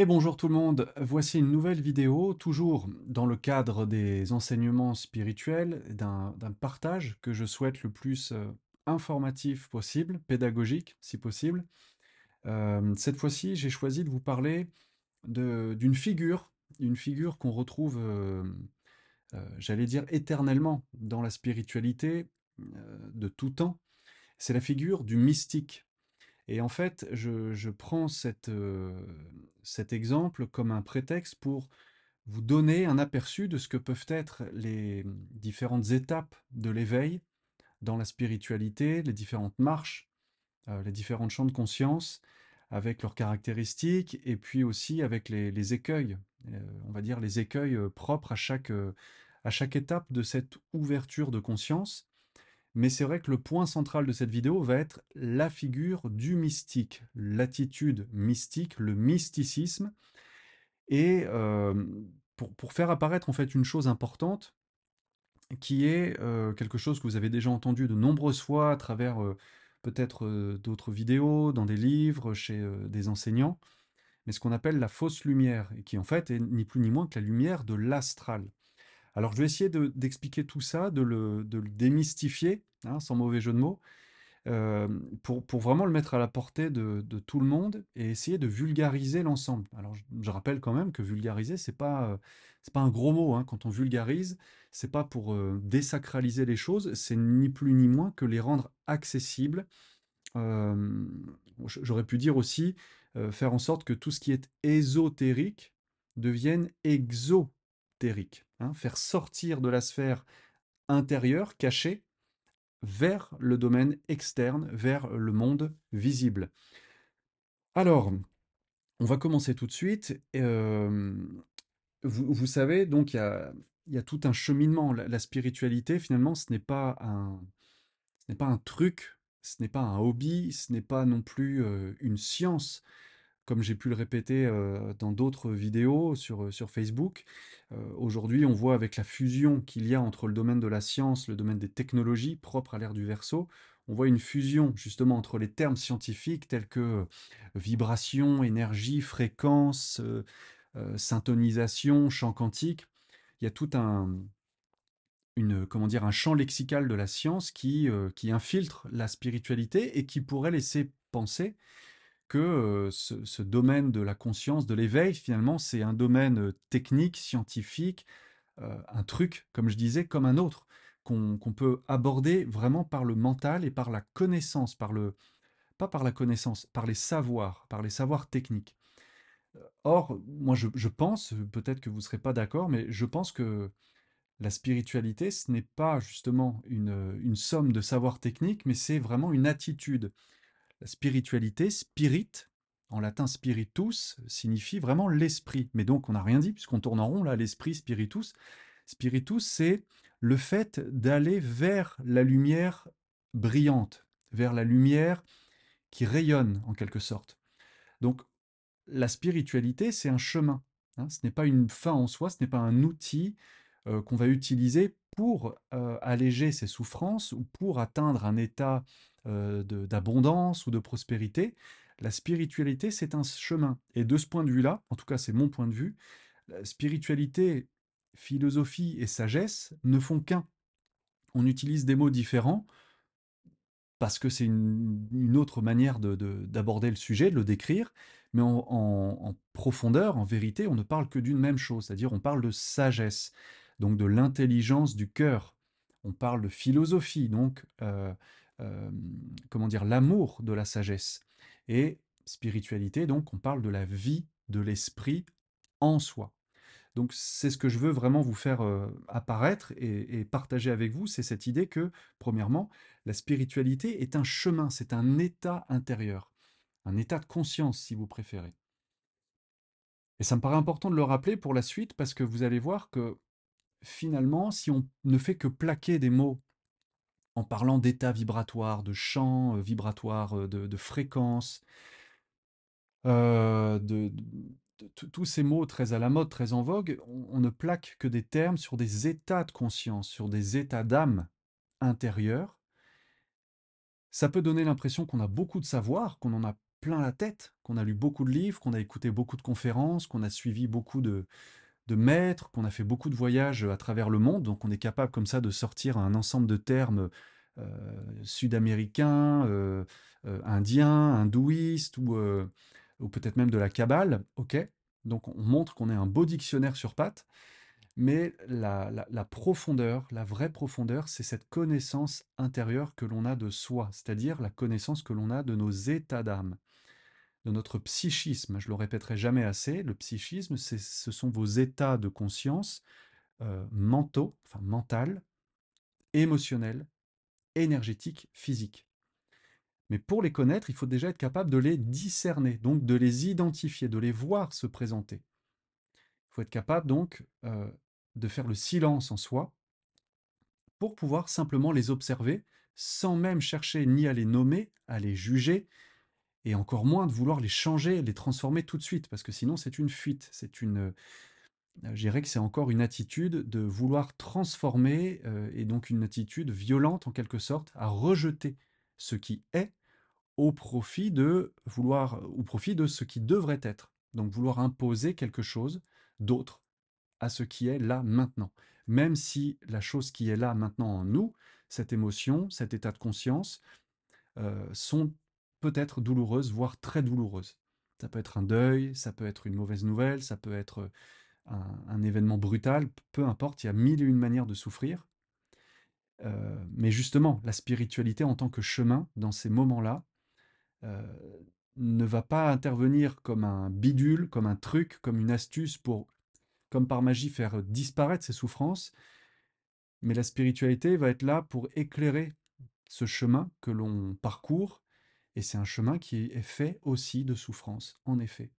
Et bonjour tout le monde, voici une nouvelle vidéo, toujours dans le cadre des enseignements spirituels, d'un partage que je souhaite le plus informatif possible, pédagogique si possible. Cette fois-ci, j'ai choisi de vous parler d'une figure qu'on retrouve, j'allais dire, éternellement dans la spiritualité de tout temps. C'est la figure du mystique. Et en fait, je prends cet exemple comme un prétexte pour vous donner un aperçu de ce que peuvent être les différentes étapes de l'éveil dans la spiritualité, les différentes marches, les différents champs de conscience, avec leurs caractéristiques, et puis aussi avec les écueils, on va dire les écueils propres à chaque étape de cette ouverture de conscience. Mais c'est vrai que le point central de cette vidéo va être la figure du mystique, l'attitude mystique, le mysticisme. Et pour faire apparaître en fait une chose importante, qui est quelque chose que vous avez déjà entendu de nombreuses fois à travers peut-être d'autres vidéos, dans des livres, chez des enseignants, mais ce qu'on appelle la fausse lumière, et qui en fait est ni plus ni moins que la lumière de l'astral. Alors je vais essayer d'expliquer tout ça, de le démystifier, hein, sans mauvais jeu de mots, pour vraiment le mettre à la portée de tout le monde et essayer de vulgariser l'ensemble. Alors je rappelle quand même que vulgariser, c'est pas un gros mot, hein. Quand on vulgarise, c'est pas pour désacraliser les choses, c'est ni plus ni moins que les rendre accessibles. J'aurais pu dire aussi faire en sorte que tout ce qui est ésotérique devienne exotérique, hein. Faire sortir de la sphère intérieure, cachée, vers le domaine externe, vers le monde visible. Alors, on va commencer tout de suite. Vous savez, donc il y a tout un cheminement. La spiritualité, finalement, ce n'est pas un truc, ce n'est pas un hobby, ce n'est pas non plus une science. Comme j'ai pu le répéter dans d'autres vidéos sur Facebook, aujourd'hui on voit avec la fusion qu'il y a entre le domaine de la science, le domaine des technologies propres à l'ère du Verseau, on voit une fusion justement entre les termes scientifiques tels que vibration, énergie, fréquence, syntonisation, champ quantique. Il y a tout comment dire, un champ lexical de la science qui infiltre la spiritualité et qui pourrait laisser penser que ce domaine de la conscience, de l'éveil, finalement, c'est un domaine technique, scientifique, un truc, comme je disais, comme un autre, qu'on peut aborder vraiment par le mental et par la connaissance, pas par la connaissance, par les savoirs techniques. Or, moi, je pense, peut-être que vous ne serez pas d'accord, mais je pense que la spiritualité, ce n'est pas justement une somme de savoirs techniques, mais c'est vraiment une attitude. La spiritualité, spirit, en latin spiritus, signifie vraiment l'esprit. Mais donc on n'a rien dit puisqu'on tourne en rond là, l'esprit, spiritus. Spiritus, c'est le fait d'aller vers la lumière brillante, vers la lumière qui rayonne en quelque sorte. Donc la spiritualité, c'est un chemin, hein. Ce n'est pas une fin en soi, ce n'est pas un outil qu'on va utiliser pour alléger ses souffrances ou pour atteindre un état d'abondance ou de prospérité. La spiritualité, c'est un chemin. Et de ce point de vue-là, en tout cas c'est mon point de vue, la spiritualité, philosophie et sagesse ne font qu'un. On utilise des mots différents parce que c'est une autre manière d'aborder le sujet, de le décrire, mais en profondeur, en vérité, on ne parle que d'une même chose, c'est-à-dire on parle de sagesse, donc de l'intelligence du cœur. On parle de philosophie, donc comment dire, l'amour de la sagesse. Et spiritualité, donc on parle de la vie de l'esprit en soi. Donc c'est ce que je veux vraiment vous faire apparaître et partager avec vous, c'est cette idée que, premièrement, la spiritualité est un chemin, c'est un état intérieur, un état de conscience si vous préférez. Et ça me paraît important de le rappeler pour la suite parce que vous allez voir que finalement, si on ne fait que plaquer des mots en parlant d'état vibratoire, de champ vibratoire, de fréquence, tous ces mots très à la mode, très en vogue, on ne plaque que des termes sur des états de conscience, sur des états d'âme intérieurs. Ça peut donner l'impression qu'on a beaucoup de savoir, qu'on en a plein la tête, qu'on a lu beaucoup de livres, qu'on a écouté beaucoup de conférences, qu'on a suivi beaucoup de maîtres, qu'on a fait beaucoup de voyages à travers le monde, donc on est capable comme ça de sortir un ensemble de termes sud-américains, indiens, hindouistes ou peut-être même de la Kabbale, ok? Donc on montre qu'on est un beau dictionnaire sur pattes, mais la profondeur, la vraie profondeur, c'est cette connaissance intérieure que l'on a de soi, c'est-à-dire la connaissance que l'on a de nos états d'âme, de notre psychisme. Je le répéterai jamais assez, le psychisme, ce sont vos états de conscience mentaux, enfin mental, émotionnels, énergétiques, physiques. Mais pour les connaître, il faut déjà être capable de les discerner, donc de les identifier, de les voir se présenter. Il faut être capable donc de faire le silence en soi pour pouvoir simplement les observer sans même chercher ni à les nommer, à les juger, et encore moins de vouloir les changer, les transformer tout de suite, parce que sinon c'est une fuite, je dirais que c'est encore une attitude de vouloir transformer, et donc une attitude violente en quelque sorte, à rejeter ce qui est au profit de ce qui devrait être. Donc vouloir imposer quelque chose d'autre à ce qui est là maintenant. Même si la chose qui est là maintenant en nous, cette émotion, cet état de conscience, sont peut-être douloureuses, voire très douloureuses. Ça peut être un deuil, ça peut être une mauvaise nouvelle, ça peut être un événement brutal, peu importe, il y a mille et une manières de souffrir. Mais justement, la spiritualité en tant que chemin, dans ces moments-là, euh, ne va pas intervenir comme un bidule, comme un truc, comme une astuce pour, comme par magie, faire disparaître ces souffrances, mais la spiritualité va être là pour éclairer ce chemin que l'on parcourt, et c'est un chemin qui est fait aussi de souffrance, en effet.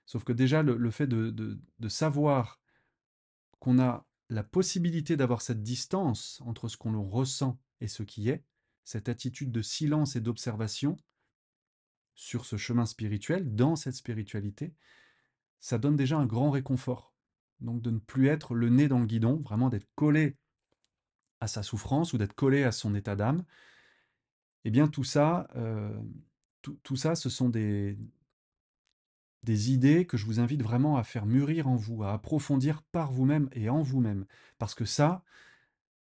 Sauf que déjà, le fait de savoir qu'on a la possibilité d'avoir cette distance entre ce qu'on ressent et ce qui est, cette attitude de silence et d'observation sur ce chemin spirituel, dans cette spiritualité, ça donne déjà un grand réconfort. Donc de ne plus être le nez dans le guidon, vraiment d'être collé à sa souffrance ou d'être collé à son état d'âme. Eh bien tout ça, tout ça, ce sont des idées que je vous invite vraiment à faire mûrir en vous, à approfondir par vous-même et en vous-même. Parce que ça,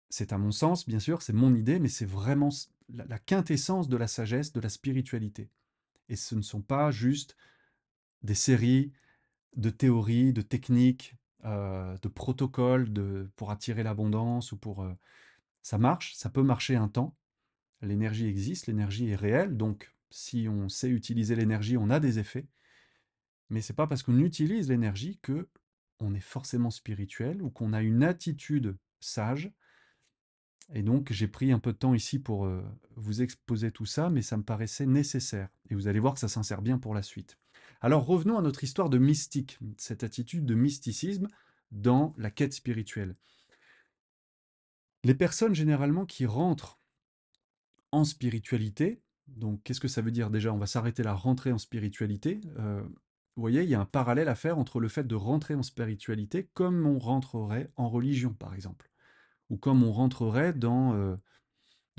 c'est à mon sens, bien sûr, c'est mon idée, mais c'est vraiment la quintessence de la sagesse, de la spiritualité. Et ce ne sont pas juste des séries de théories, de techniques, de protocoles pour attirer l'abondance ou pour... ça marche, ça peut marcher un temps. L'énergie existe, l'énergie est réelle, donc si on sait utiliser l'énergie, on a des effets. Mais c'est pas parce qu'on utilise l'énergie que on est forcément spirituel ou qu'on a une attitude sage. Et donc, j'ai pris un peu de temps ici pour vous exposer tout ça, mais ça me paraissait nécessaire. Et vous allez voir que ça s'insère bien pour la suite. Alors, revenons à notre histoire de mystique, cette attitude de mysticisme dans la quête spirituelle. Les personnes généralement qui rentrent en spiritualité, donc qu'est-ce que ça veut dire déjà? On va s'arrêter là, rentrer en spiritualité. Vous voyez, il y a un parallèle à faire entre le fait de rentrer en spiritualité comme on rentrerait en religion, par exemple, ou comme on rentrerait dans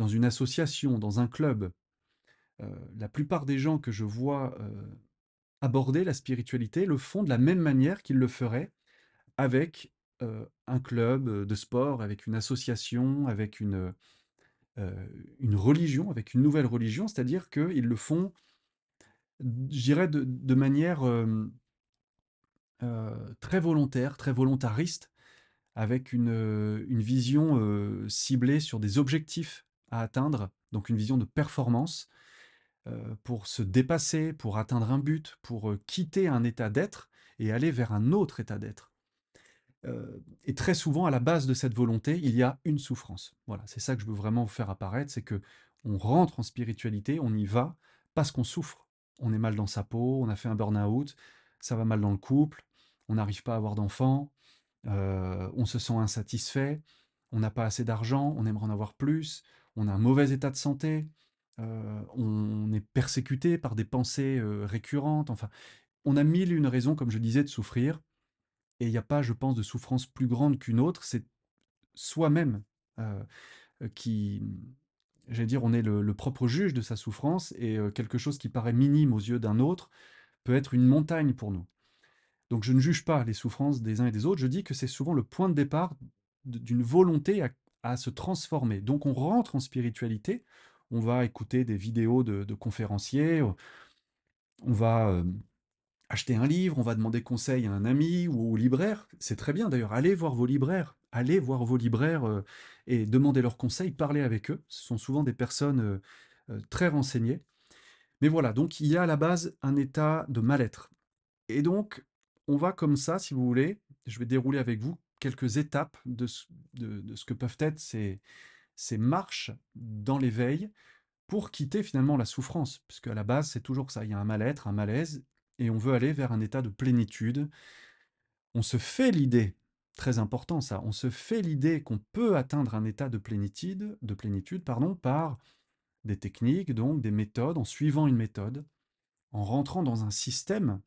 une association, dans un club. La plupart des gens que je vois aborder la spiritualité le font de la même manière qu'ils le feraient avec un club de sport, avec une association, avec une religion, avec une nouvelle religion, c'est-à-dire qu'ils le font, je dirais, de manière très volontaire, très volontariste, avec une vision ciblée sur des objectifs à atteindre, donc une vision de performance, pour se dépasser, pour atteindre un but, pour quitter un état d'être et aller vers un autre état d'être. Et très souvent, à la base de cette volonté, il y a une souffrance. Voilà, c'est ça que je veux vraiment vous faire apparaître, c'est que on rentre en spiritualité, on y va parce qu'on souffre. On est mal dans sa peau, on a fait un burn-out, ça va mal dans le couple, on n'arrive pas à avoir d'enfants, on se sent insatisfait, on n'a pas assez d'argent, on aimerait en avoir plus, on a un mauvais état de santé, on est persécuté par des pensées récurrentes, enfin, on a mille et une raisons, comme je disais, de souffrir, et il n'y a pas, je pense, de souffrance plus grande qu'une autre, c'est soi-même euh, qui, j'allais dire, on est le propre juge de sa souffrance et quelque chose qui paraît minime aux yeux d'un autre peut être une montagne pour nous. Donc je ne juge pas les souffrances des uns et des autres, je dis que c'est souvent le point de départ d'une volonté à se transformer. Donc on rentre en spiritualité, on va écouter des vidéos de conférenciers, on va acheter un livre, on va demander conseil à un ami ou au libraire. C'est très bien d'ailleurs, allez voir vos libraires et demandez leurs conseils, parlez avec eux. Ce sont souvent des personnes très renseignées. Mais voilà, donc il y a à la base un état de mal-être. Et donc, on va comme ça, si vous voulez, je vais dérouler avec vous quelques étapes de ce que peuvent être ces marches dans l'éveil pour quitter finalement la souffrance. Puisque à la base, c'est toujours ça, il y a un mal-être, un malaise, et on veut aller vers un état de plénitude. On se fait l'idée, très important ça, on se fait l'idée qu'on peut atteindre un état de plénitude pardon, par des techniques, donc des méthodes, en suivant une méthode, en rentrant dans un système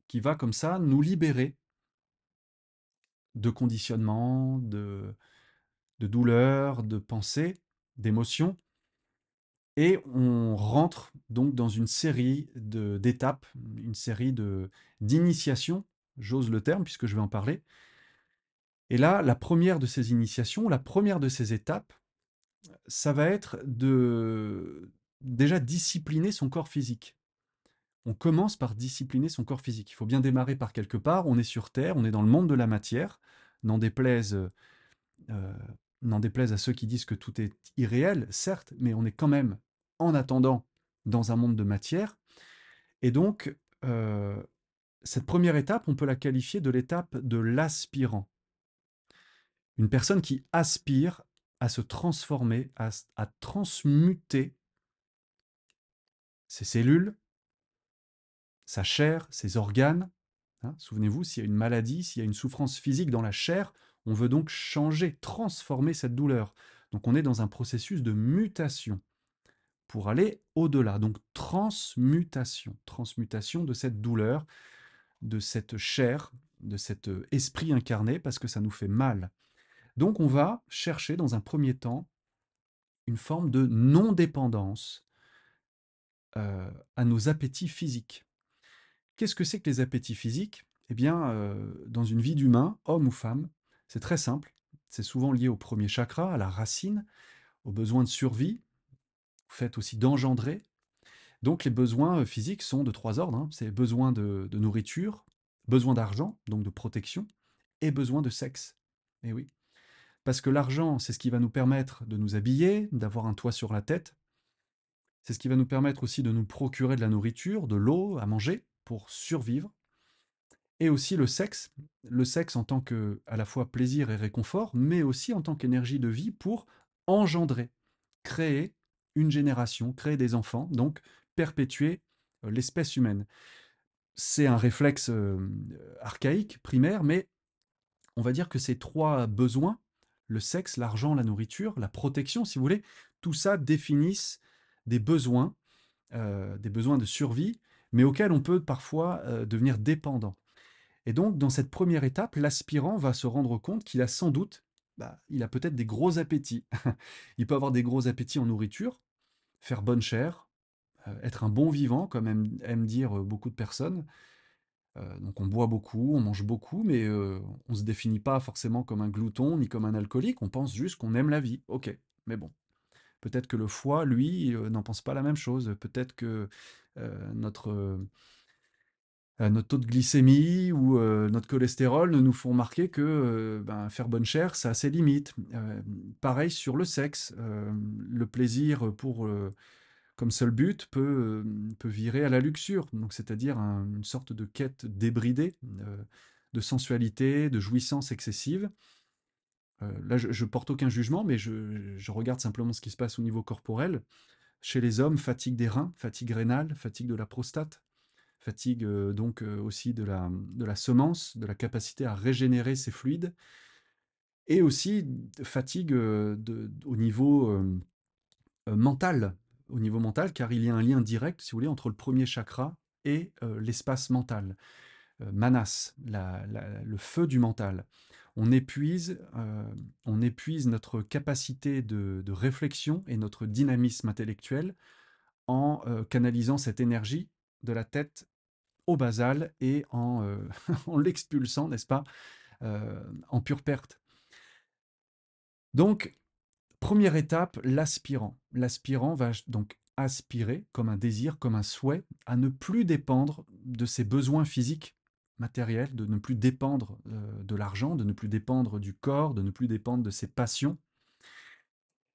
qui va comme ça nous libérer de conditionnement, de douleur, de pensée, d'émotions. Et on rentre donc dans une série d'étapes, une série d'initiations, j'ose le terme puisque je vais en parler. Et là, la première de ces initiations, la première de ces étapes, ça va être de déjà discipliner son corps physique. On commence par discipliner son corps physique. Il faut bien démarrer par quelque part. On est sur Terre, on est dans le monde de la matière. N'en déplaise, euh, n'en déplaise à ceux qui disent que tout est irréel, certes, mais on est quand même, en attendant, dans un monde de matière. Et donc, euh, cette première étape, on peut la qualifier de l'étape de l'aspirant. Une personne qui aspire à se transformer, à transmuter ses cellules, sa chair, ses organes. Hein, souvenez-vous, s'il y a une maladie, s'il y a une souffrance physique dans la chair, on veut donc changer, transformer cette douleur. Donc on est dans un processus de mutation pour aller au-delà. Donc transmutation, transmutation de cette douleur, de cette chair, de cet esprit incarné, parce que ça nous fait mal. Donc on va chercher dans un premier temps une forme de non-dépendance à nos appétits physiques. Qu'est-ce que c'est que les appétits physiques? Eh bien, dans une vie d'humain, homme ou femme, c'est très simple. C'est souvent lié au premier chakra, à la racine, aux besoins de survie, au fait aussi d'engendrer. Donc les besoins physiques sont de trois ordres, hein. C'est besoin de nourriture, besoin d'argent, donc de protection, et besoin de sexe. Et oui. Parce que l'argent, c'est ce qui va nous permettre de nous habiller, d'avoir un toit sur la tête. C'est ce qui va nous permettre aussi de nous procurer de la nourriture, de l'eau à manger pour survivre. Et aussi le sexe en tant que à la fois plaisir et réconfort, mais aussi en tant qu'énergie de vie pour engendrer, créer une génération, créer des enfants, donc perpétuer l'espèce humaine. C'est un réflexe archaïque, primaire, mais on va dire que ces trois besoins, le sexe, l'argent, la nourriture, la protection, si vous voulez, tout ça définissent des besoins de survie, mais auxquels on peut parfois devenir dépendant. Et donc, dans cette première étape, l'aspirant va se rendre compte qu'il a sans doute, il a peut-être des gros appétits. Il peut avoir des gros appétits en nourriture, faire bonne chère, être un bon vivant, comme aiment dire beaucoup de personnes. Donc on boit beaucoup, on mange beaucoup, mais on ne se définit pas forcément comme un glouton ni comme un alcoolique, on pense juste qu'on aime la vie. Ok, mais bon. Peut-être que le foie, lui, n'en pense pas la même chose. Peut-être que notre notre taux de glycémie ou notre cholestérol nous font remarquer que faire bonne chère, ça a ses limites. Pareil sur le sexe. Le plaisir comme seul but peut virer à la luxure, donc c'est-à-dire une sorte de quête débridée de sensualité, de jouissance excessive. Là, je porte aucun jugement, mais je regarde simplement ce qui se passe au niveau corporel. Chez les hommes, fatigue des reins, fatigue rénale, fatigue de la prostate, fatigue donc aussi de la semence, de la capacité à régénérer ses fluides, et aussi fatigue mental, au niveau mental, car il y a un lien direct, si vous voulez, entre le premier chakra et l'espace mental, manas, le feu du mental. on épuise notre capacité de réflexion et notre dynamisme intellectuel en canalisant cette énergie de la tête au basal et en, en l'expulsant, n'est-ce pas, en pure perte. Donc, première étape, l'aspirant. L'aspirant va donc aspirer comme un désir, comme un souhait, à ne plus dépendre de ses besoins physiques, matériels, de ne plus dépendre de l'argent, de ne plus dépendre du corps, de ne plus dépendre de ses passions.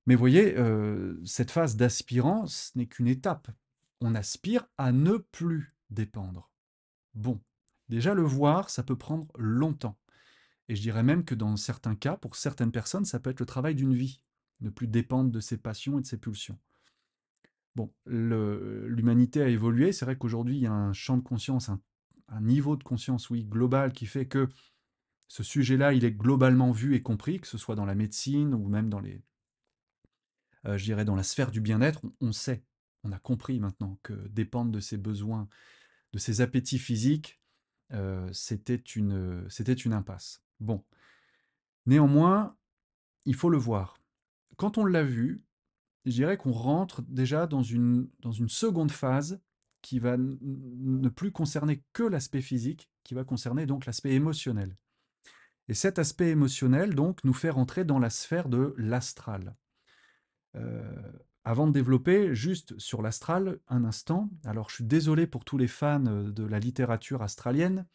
Mais vous voyez, cette phase d'aspirant, ce n'est qu'une étape. On aspire à ne plus dépendre. Bon, déjà le voir, ça peut prendre longtemps. Et je dirais même que dans certains cas, pour certaines personnes, ça peut être le travail d'une vie, ne plus dépendre de ses passions et de ses pulsions. Bon, l'humanité a évolué. C'est vrai qu'aujourd'hui, il y a un champ de conscience, un niveau de conscience, oui, global, qui fait que ce sujet-là, il est globalement vu et compris, que ce soit dans la médecine ou même dans je dirais, dans la sphère du bien-être. On sait, on a compris maintenant que dépendre de ses besoins, de ses appétits physiques, c'était une impasse. Bon, néanmoins, il faut le voir. Quand on l'a vu, je dirais qu'on rentre déjà dans une seconde phase qui va ne plus concerner que l'aspect physique, qui va concerner donc l'aspect émotionnel. Et cet aspect émotionnel, donc, nous fait rentrer dans la sphère de l'astral. Euh, Avant de développer, juste sur l'astral, un instant, alors je suis désolé pour tous les fans de la littérature astralienne,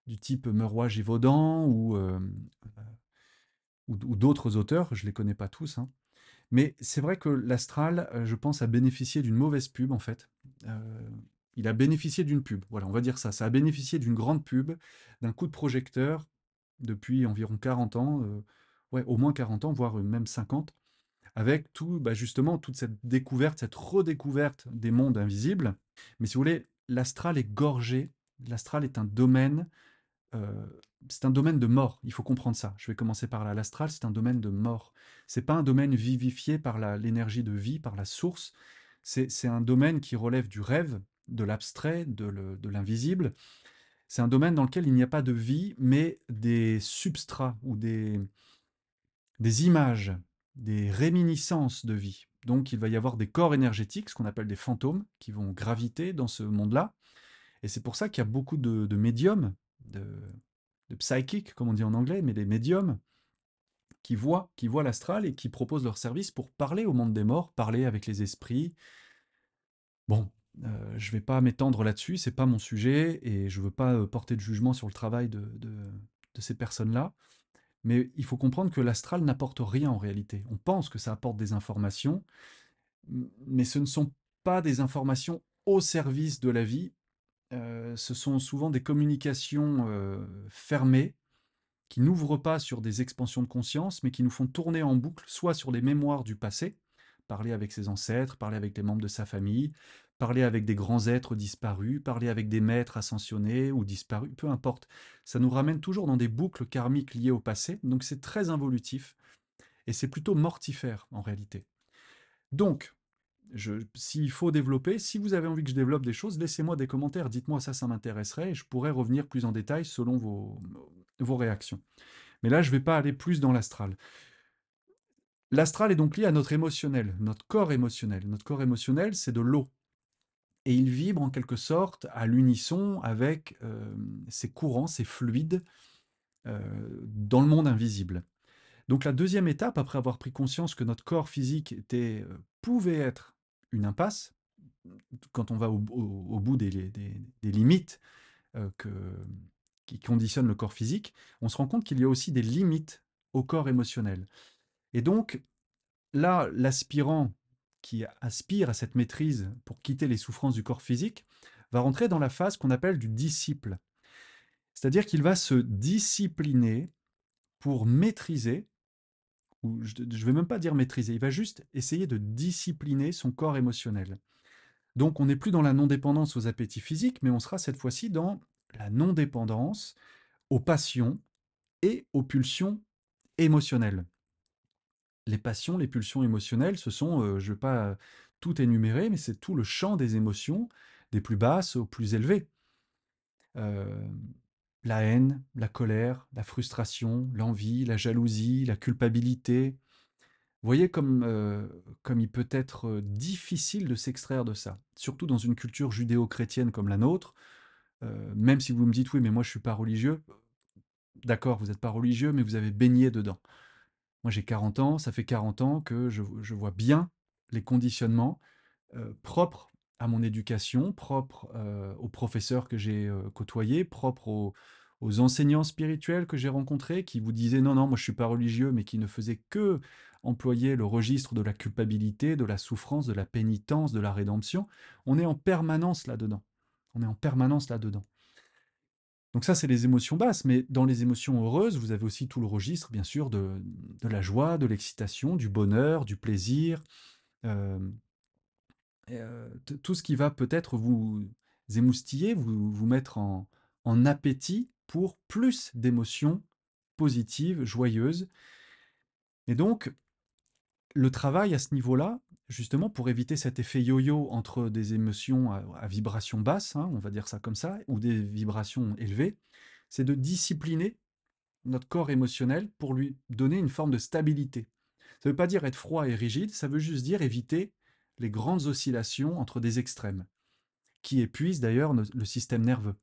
du type Meroy Gévaudan ou d'autres auteurs, je ne les connais pas tous, hein. Mais c'est vrai que l'Astral, je pense, a bénéficié d'une mauvaise pub, en fait. Euh, il a bénéficié d'une pub, voilà, on va dire ça. Ça a bénéficié d'une grande pub, d'un coup de projecteur depuis environ 40 ans, ouais, au moins 40 ans, voire même 50, avec tout, bah, justement, toute cette découverte, cette redécouverte des mondes invisibles. Mais si vous voulez, l'astral est gorgé, l'astral est un domaine euh, c'est un domaine de mort, il faut comprendre ça. Je vais commencer par là. L'astral, c'est un domaine de mort. C'est pas un domaine vivifié par l'énergie de vie, par la source. C'est un domaine qui relève du rêve, de l'abstrait, de l'invisible. C'est un domaine dans lequel il n'y a pas de vie, mais des substrats ou des images, des réminiscences de vie. Donc il va y avoir des corps énergétiques, ce qu'on appelle des fantômes, qui vont graviter dans ce monde-là. Et c'est pour ça qu'il y a beaucoup de médiums, de psychic, comme on dit en anglais, mais des médiums qui voient l'astral et qui proposent leur service pour parler au monde des morts, parler avec les esprits. Bon, je ne vais pas m'étendre là-dessus, c'est pas mon sujet et je veux pas porter de jugement sur le travail de ces personnes-là. Mais il faut comprendre que l'astral n'apporte rien en réalité. On pense que ça apporte des informations, mais ce ne sont pas des informations au service de la vie. Ce sont souvent des communications fermées qui n'ouvrent pas sur des expansions de conscience, mais qui nous font tourner en boucle, soit sur des mémoires du passé, parler avec ses ancêtres, parler avec les membres de sa famille, parler avec des grands êtres disparus, parler avec des maîtres ascensionnés ou disparus, peu importe. Ça nous ramène toujours dans des boucles karmiques liées au passé, donc c'est très involutif, et c'est plutôt mortifère en réalité. Donc, s'il faut développer, si vous avez envie que je développe des choses, laissez-moi des commentaires, dites-moi ça m'intéresserait, et je pourrais revenir plus en détail selon vos réactions. Mais là, je ne vais pas aller plus dans l'astral. L'astral est donc lié à notre émotionnel, notre corps émotionnel. Notre corps émotionnel, c'est de l'eau. Et il vibre en quelque sorte à l'unisson avec ces courants, ces fluides dans le monde invisible. Donc la deuxième étape, après avoir pris conscience que notre corps physique pouvait être une impasse, quand on va au bout des limites que, qui conditionnent le corps physique, on se rend compte qu'il y a aussi des limites au corps émotionnel. Et donc, là, l'aspirant qui aspire à cette maîtrise pour quitter les souffrances du corps physique va rentrer dans la phase qu'on appelle du disciple. C'est-à-dire qu'il va se discipliner pour maîtriser, ou je ne vais même pas dire maîtriser, il va juste essayer de discipliner son corps émotionnel. Donc on n'est plus dans la non-dépendance aux appétits physiques, mais on sera cette fois-ci dans la non-dépendance aux passions et aux pulsions émotionnelles. Les passions, les pulsions émotionnelles, ce sont, je ne vais pas tout énumérer, mais c'est tout le champ des émotions, des plus basses aux plus élevées. Euh, la haine, la colère, la frustration, l'envie, la jalousie, la culpabilité. Vous voyez comme il peut être difficile de s'extraire de ça, surtout dans une culture judéo-chrétienne comme la nôtre. Même si vous me dites, oui, mais moi je suis pas religieux, d'accord, vous n'êtes pas religieux, mais vous avez baigné dedans. Moi j'ai 40 ans, ça fait 40 ans que je vois bien les conditionnements propres à mon éducation, propres aux professeurs que j'ai côtoyés, propres aux enseignants spirituels que j'ai rencontrés, qui vous disaient non, non, moi je suis pas religieux, mais qui ne faisaient que employer le registre de la culpabilité, de la souffrance, de la pénitence, de la rédemption. On est en permanence là-dedans. On est en permanence là-dedans. Donc ça, c'est les émotions basses, mais dans les émotions heureuses, vous avez aussi tout le registre, bien sûr, de la joie, de l'excitation, du bonheur, du plaisir, euh, tout ce qui va peut-être vous émoustiller, vous mettre en appétit pour plus d'émotions positives, joyeuses. Et donc, le travail à ce niveau-là, justement pour éviter cet effet yo-yo entre des émotions à vibration basse, hein, on va dire ça comme ça, ou des vibrations élevées, c'est de discipliner notre corps émotionnel pour lui donner une forme de stabilité. Ça ne veut pas dire être froid et rigide, ça veut juste dire éviter les grandes oscillations entre des extrêmes, qui épuisent d'ailleurs le système nerveux,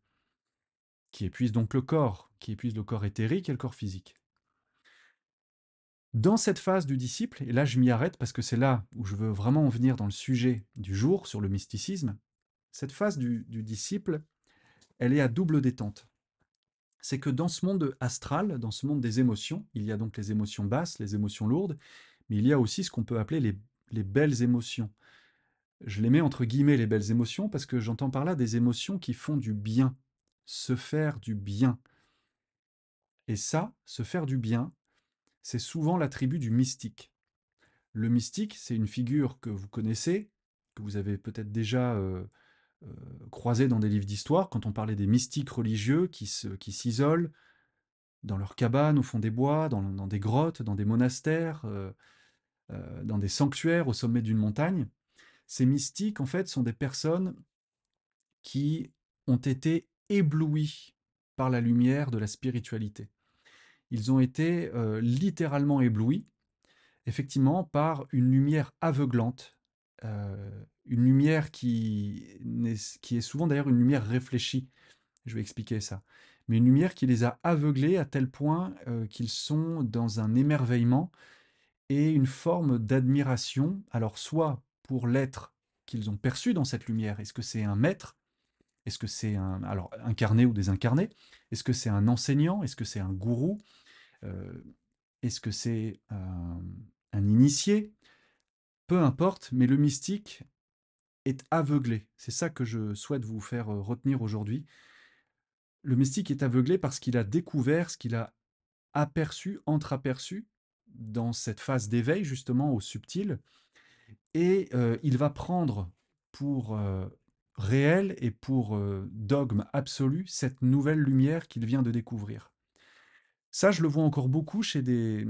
qui épuisent donc le corps, qui épuisent le corps éthérique et le corps physique. Dans cette phase du disciple, et là je m'y arrête parce que c'est là où je veux vraiment en venir dans le sujet du jour sur le mysticisme, cette phase du disciple, elle est à double détente. C'est que dans ce monde astral, dans ce monde des émotions, il y a donc les émotions basses, les émotions lourdes, mais il y a aussi ce qu'on peut appeler les belles émotions. Je les mets entre guillemets les belles émotions parce que j'entends par là des émotions qui font du bien, se faire du bien. Et ça, se faire du bien, c'est souvent l'attribut du mystique. Le mystique, c'est une figure que vous connaissez, que vous avez peut-être déjà croisé dans des livres d'histoire, quand on parlait des mystiques religieux qui s'isolent dans leur cabane au fond des bois, dans des grottes, dans des monastères, dans des sanctuaires au sommet d'une montagne. Ces mystiques, en fait, sont des personnes qui ont été éblouis par la lumière de la spiritualité. Ils ont été littéralement éblouis, effectivement, par une lumière aveuglante, une lumière qui est souvent d'ailleurs une lumière réfléchie. Je vais expliquer ça. Mais une lumière qui les a aveuglés à tel point qu'ils sont dans un émerveillement et une forme d'admiration, alors soit pour l'être qu'ils ont perçu dans cette lumière, est-ce que c'est un maître? Est-ce que c'est un, alors incarné ou désincarné? Est-ce que c'est un enseignant? Est-ce que c'est un gourou? Euh, Est-ce que c'est un initié? Peu importe, mais le mystique est aveuglé. C'est ça que je souhaite vous faire retenir aujourd'hui. Le mystique est aveuglé parce qu'il a découvert ce qu'il a aperçu, entreaperçu dans cette phase d'éveil justement au subtil, et il va prendre pour réel et pour dogme absolu cette nouvelle lumière qu'il vient de découvrir. Ça, je le vois encore beaucoup chez des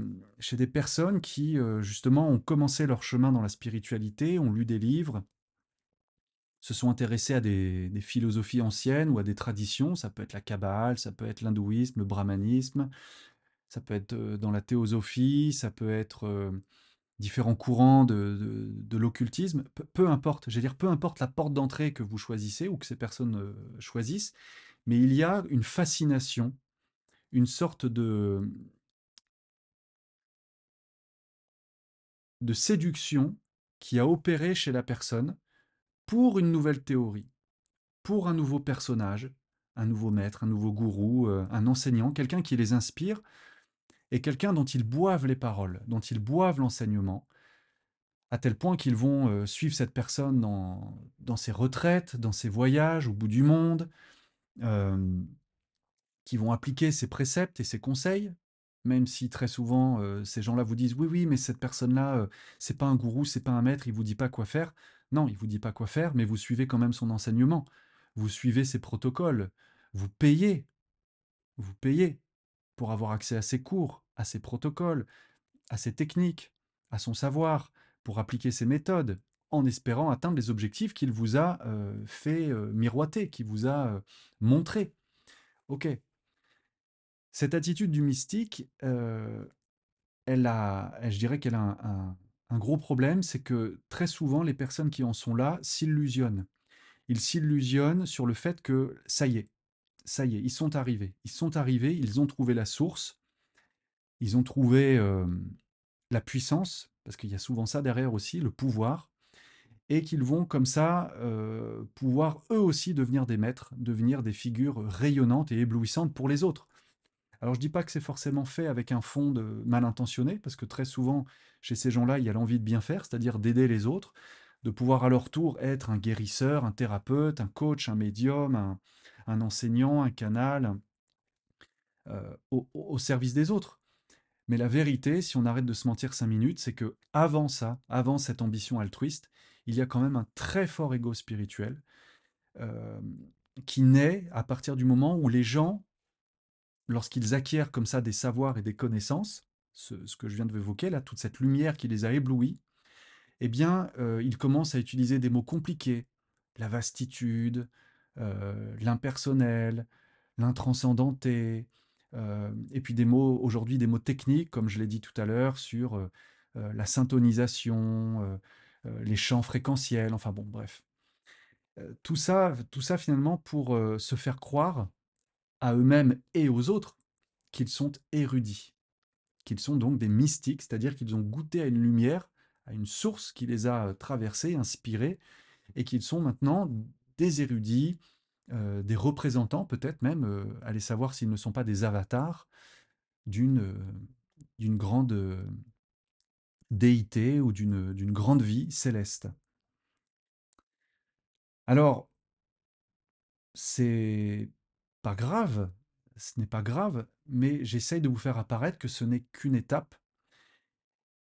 personnes qui, justement, ont commencé leur chemin dans la spiritualité, ont lu des livres, se sont intéressés à des philosophies anciennes ou à des traditions. Ça peut être la Kabbale, ça peut être l'hindouisme, le brahmanisme, ça peut être dans la théosophie, ça peut être différents courants de l'occultisme. Peu importe, j'allais dire, peu importe la porte d'entrée que vous choisissez ou que ces personnes choisissent, mais il y a une fascination, une sorte de séduction qui a opéré chez la personne pour une nouvelle théorie, pour un nouveau personnage, un nouveau maître, un nouveau gourou, un enseignant, quelqu'un qui les inspire et quelqu'un dont ils boivent les paroles, dont ils boivent l'enseignement, à tel point qu'ils vont suivre cette personne dans ses retraites, dans ses voyages au bout du monde, euh, qui vont appliquer ses préceptes et ses conseils, même si très souvent ces gens-là vous disent oui, oui, mais cette personne-là, c'est pas un gourou, c'est pas un maître, il vous dit pas quoi faire. Non, il vous dit pas quoi faire, mais vous suivez quand même son enseignement, vous suivez ses protocoles, vous payez, vous payez pour avoir accès à ses cours, à ses protocoles, à ses techniques, à son savoir, pour appliquer ses méthodes, en espérant atteindre les objectifs qu'il vous a fait miroiter, qu'il vous a montré. Ok, Cette attitude du mystique, je dirais qu'elle a un gros problème, c'est que très souvent, les personnes qui en sont là s'illusionnent. Ils s'illusionnent sur le fait que ça y est, ils sont arrivés. Ils sont arrivés, ils ont trouvé la source, ils ont trouvé la puissance, parce qu'il y a souvent ça derrière aussi, le pouvoir, et qu'ils vont comme ça pouvoir eux aussi devenir des maîtres, devenir des figures rayonnantes et éblouissantes pour les autres. Alors je dis pas que c'est forcément fait avec un fond de mal intentionné, parce que très souvent, chez ces gens-là, il y a l'envie de bien faire, c'est-à-dire d'aider les autres, de pouvoir à leur tour être un guérisseur, un thérapeute, un coach, un médium, un enseignant, un canal, au service des autres. Mais la vérité, si on arrête de se mentir 5 minutes, c'est que avant ça, avant cette ambition altruiste, il y a quand même un très fort ego spirituel euh, qui naît à partir du moment où les gens, lorsqu'ils acquièrent comme ça des savoirs et des connaissances, ce que je viens de évoquer là, toute cette lumière qui les a éblouis, eh bien, ils commencent à utiliser des mots compliqués, la vastitude, l'impersonnel, l'intranscendenté, et puis des mots, aujourd'hui, des mots techniques, comme je l'ai dit tout à l'heure, sur la syntonisation, les champs fréquentiels, enfin bon, bref. Tout ça finalement pour se faire croire à eux-mêmes et aux autres qu'ils sont érudits, qu'ils sont donc des mystiques, c'est-à-dire qu'ils ont goûté à une lumière, à une source qui les a traversés, inspirés, et qu'ils sont maintenant des érudits, des représentants peut-être même, allez savoir s'ils ne sont pas des avatars d'une grande déité ou d'une grande vie céleste. Alors, c'est pas grave, ce n'est pas grave, mais j'essaye de vous faire apparaître que ce n'est qu'une étape,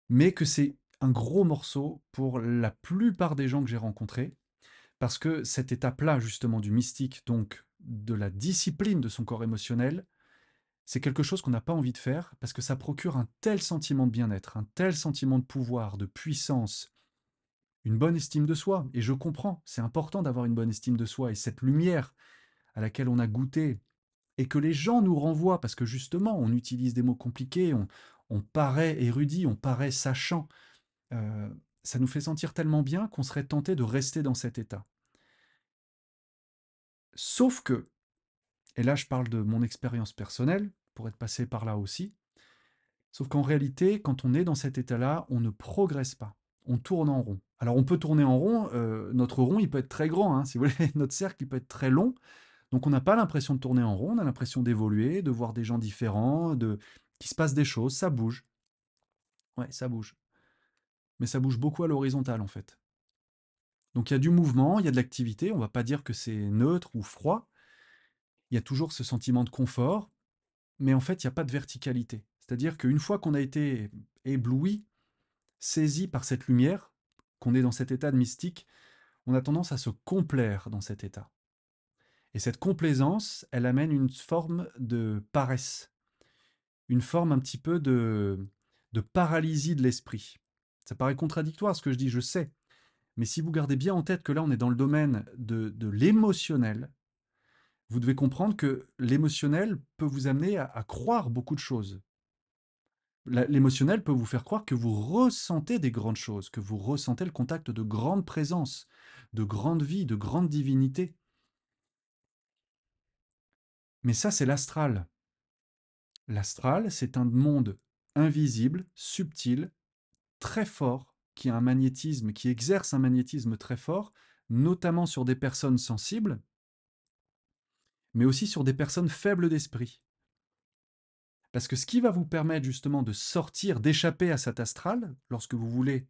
mais que c'est un gros morceau pour la plupart des gens que j'ai rencontrés, parce que cette étape-là, justement, du mystique, donc de la discipline de son corps émotionnel, c'est quelque chose qu'on n'a pas envie de faire, parce que ça procure un tel sentiment de bien-être, un tel sentiment de pouvoir, de puissance, une bonne estime de soi. Et je comprends, c'est important d'avoir une bonne estime de soi, et cette lumière à laquelle on a goûté, et que les gens nous renvoient, parce que justement, on utilise des mots compliqués, on paraît érudit, on paraît sachant, euh, ça nous fait sentir tellement bien qu'on serait tenté de rester dans cet état. Sauf que, et là je parle de mon expérience personnelle, pour être passé par là aussi, sauf qu'en réalité, quand on est dans cet état-là, on ne progresse pas, on tourne en rond. Alors on peut tourner en rond, notre rond il peut être très grand, hein, si vous voulez, notre cercle il peut être très long, donc on n'a pas l'impression de tourner en rond, on a l'impression d'évoluer, de voir des gens différents, qu'il se passe des choses, ça bouge. Ouais, ça bouge. Mais ça bouge beaucoup à l'horizontale en fait. Donc il y a du mouvement, il y a de l'activité, on ne va pas dire que c'est neutre ou froid, il y a toujours ce sentiment de confort, mais en fait, il n'y a pas de verticalité. C'est-à-dire qu'une fois qu'on a été ébloui, saisi par cette lumière, qu'on est dans cet état de mystique, on a tendance à se complaire dans cet état. Et cette complaisance, elle amène une forme de paresse, une forme un petit peu de paralysie de l'esprit. Ça paraît contradictoire ce que je dis, je sais, mais si vous gardez bien en tête que là on est dans le domaine de l'émotionnel, vous devez comprendre que l'émotionnel peut vous amener à croire beaucoup de choses. L'émotionnel peut vous faire croire que vous ressentez des grandes choses, que vous ressentez le contact de grandes présences, de grandes vies, de grandes divinités. Mais ça, c'est l'astral. L'astral, c'est un monde invisible, subtil, très fort, qui a un magnétisme, qui exerce un magnétisme très fort, notamment sur des personnes sensibles, mais aussi sur des personnes faibles d'esprit. Parce que ce qui va vous permettre justement de sortir, d'échapper à cet astral, lorsque vous voulez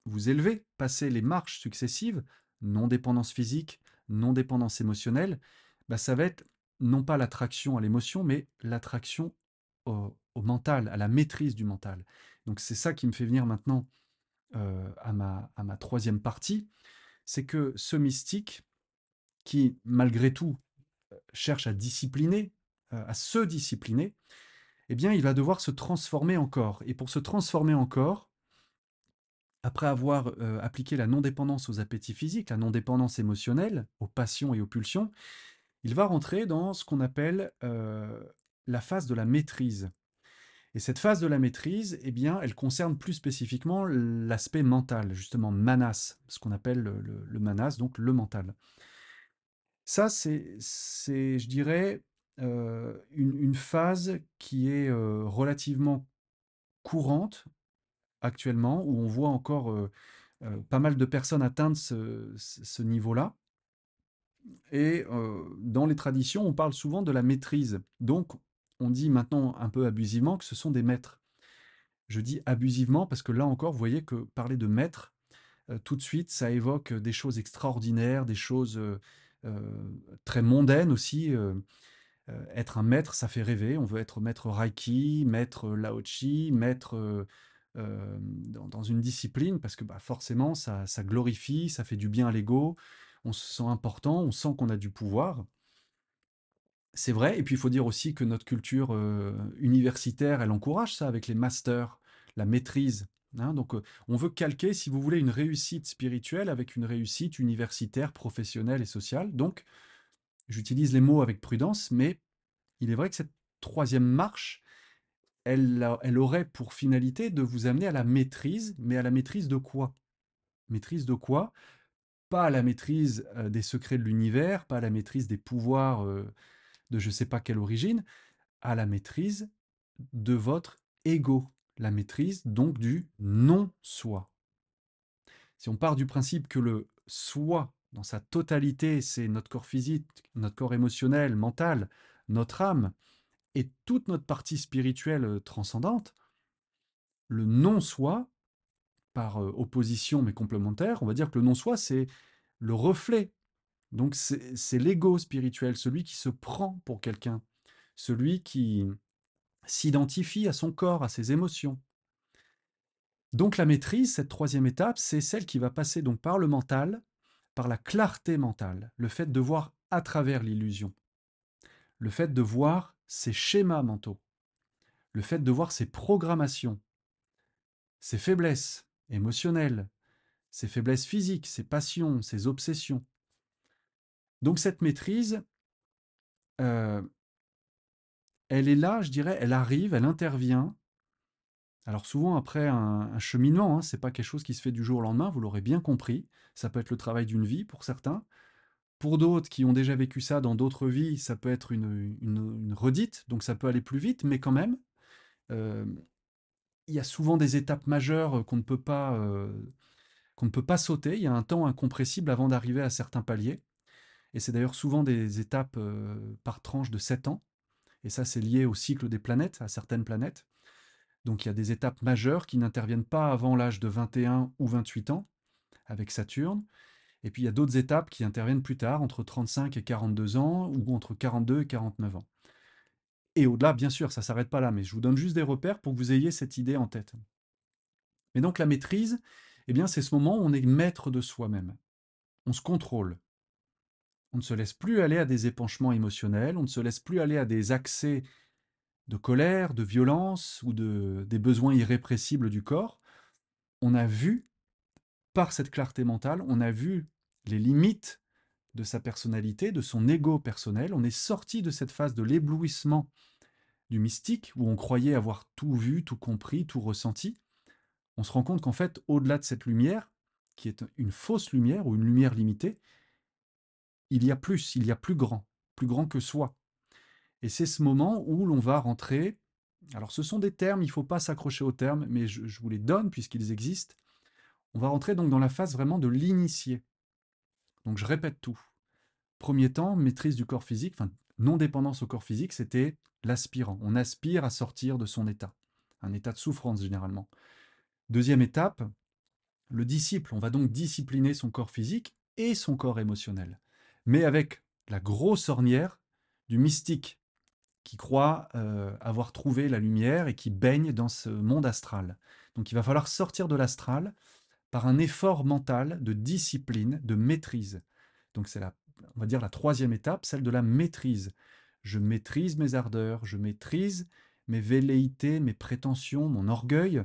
vous élever, passer les marches successives, non-dépendance physique, non-dépendance émotionnelle, bah, ça va être non pas l'attraction à l'émotion, mais l'attraction au mental, à la maîtrise du mental. Donc c'est ça qui me fait venir maintenant à ma troisième partie, c'est que ce mystique, qui malgré tout cherche à discipliner, à se discipliner, eh bien il va devoir se transformer encore. Et pour se transformer encore, après avoir appliqué la non-dépendance aux appétits physiques, la non-dépendance émotionnelle, aux passions et aux pulsions, il va rentrer dans ce qu'on appelle la phase de la maîtrise. Et cette phase de la maîtrise, eh bien, elle concerne plus spécifiquement l'aspect mental, justement, manas, ce qu'on appelle le manas, donc le mental. Ça, je dirais, une phase qui est relativement courante actuellement, où on voit encore pas mal de personnes atteindre ce niveau-là. Et dans les traditions, on parle souvent de la maîtrise. Donc, on dit maintenant un peu abusivement que ce sont des maîtres. Je dis abusivement parce que là encore, vous voyez que parler de maître, tout de suite, ça évoque des choses extraordinaires, des choses très mondaines aussi. Être un maître, ça fait rêver. On veut être maître Reiki, maître Lao Tzu, maître dans une discipline, parce que bah, forcément, ça glorifie, ça fait du bien à l'ego, on se sent important, on sent qu'on a du pouvoir. C'est vrai, et puis il faut dire aussi que notre culture universitaire, elle encourage ça avec les masters, la maîtrise. Hein. Donc on veut calquer, si vous voulez, une réussite spirituelle avec une réussite universitaire, professionnelle et sociale. Donc j'utilise les mots avec prudence, mais il est vrai que cette troisième marche, elle aurait pour finalité de vous amener à la maîtrise, mais à la maîtrise de quoi? Maîtrise de quoi? Pas à la maîtrise des secrets de l'univers, pas à la maîtrise des pouvoirs de je ne sais pas quelle origine, à la maîtrise de votre ego, la maîtrise donc du non-soi. Si on part du principe que le soi, dans sa totalité, c'est notre corps physique, notre corps émotionnel, mental, notre âme, et toute notre partie spirituelle transcendante, le non-soi, par opposition mais complémentaire, on va dire que le non-soi, c'est le reflet. Donc c'est l'ego spirituel, celui qui se prend pour quelqu'un, celui qui s'identifie à son corps, à ses émotions. Donc la maîtrise, cette troisième étape, c'est celle qui va passer donc par le mental, par la clarté mentale, le fait de voir à travers l'illusion, le fait de voir ses schémas mentaux, le fait de voir ses programmations, ses faiblesses émotionnelles, ses faiblesses physiques, ses passions, ses obsessions. Donc cette maîtrise, euh, elle est là, je dirais, elle arrive, elle intervient. Alors souvent après un cheminement, hein, c'est pas quelque chose qui se fait du jour au lendemain, vous l'aurez bien compris. Ça peut être le travail d'une vie pour certains. Pour d'autres qui ont déjà vécu ça dans d'autres vies, ça peut être une redite, donc ça peut aller plus vite, mais quand même, euh, il y a souvent des étapes majeures qu'on ne peut pas sauter. Il y a un temps incompressible avant d'arriver à certains paliers. Et c'est d'ailleurs souvent des étapes par tranche de 7 ans. Et ça, c'est lié au cycle des planètes, à certaines planètes. Donc il y a des étapes majeures qui n'interviennent pas avant l'âge de 21 ou 28 ans, avec Saturne. Et puis il y a d'autres étapes qui interviennent plus tard, entre 35 et 42 ans, ou entre 42 et 49 ans. Et au-delà, bien sûr, ça ne s'arrête pas là, mais je vous donne juste des repères pour que vous ayez cette idée en tête. Mais donc la maîtrise, eh bien, c'est ce moment où on est maître de soi-même. On se contrôle. On ne se laisse plus aller à des épanchements émotionnels, on ne se laisse plus aller à des accès de colère, de violence ou des besoins irrépressibles du corps. On a vu, par cette clarté mentale, on a vu les limites de sa personnalité, de son ego personnel. On est sorti de cette phase de l'éblouissement du mystique, où on croyait avoir tout vu, tout compris, tout ressenti. On se rend compte qu'en fait, au-delà de cette lumière, qui est une fausse lumière ou une lumière limitée, il y a plus grand que soi. Et c'est ce moment où l'on va rentrer. Alors, ce sont des termes, il ne faut pas s'accrocher aux termes, mais je vous les donne puisqu'ils existent. On va rentrer donc dans la phase vraiment de l'initié. Donc, je répète tout. Premier temps, maîtrise du corps physique, enfin, non-dépendance au corps physique, c'était l'aspirant. On aspire à sortir de son état, un état de souffrance généralement. Deuxième étape, le disciple. On va donc discipliner son corps physique et son corps émotionnel, mais avec la grosse ornière du mystique qui croit avoir trouvé la lumière et qui baigne dans ce monde astral. Donc il va falloir sortir de l'astral par un effort mental de discipline, de maîtrise. Donc c'est on va dire la troisième étape, celle de la maîtrise. Je maîtrise mes ardeurs, je maîtrise mes velléités, mes prétentions, mon orgueil.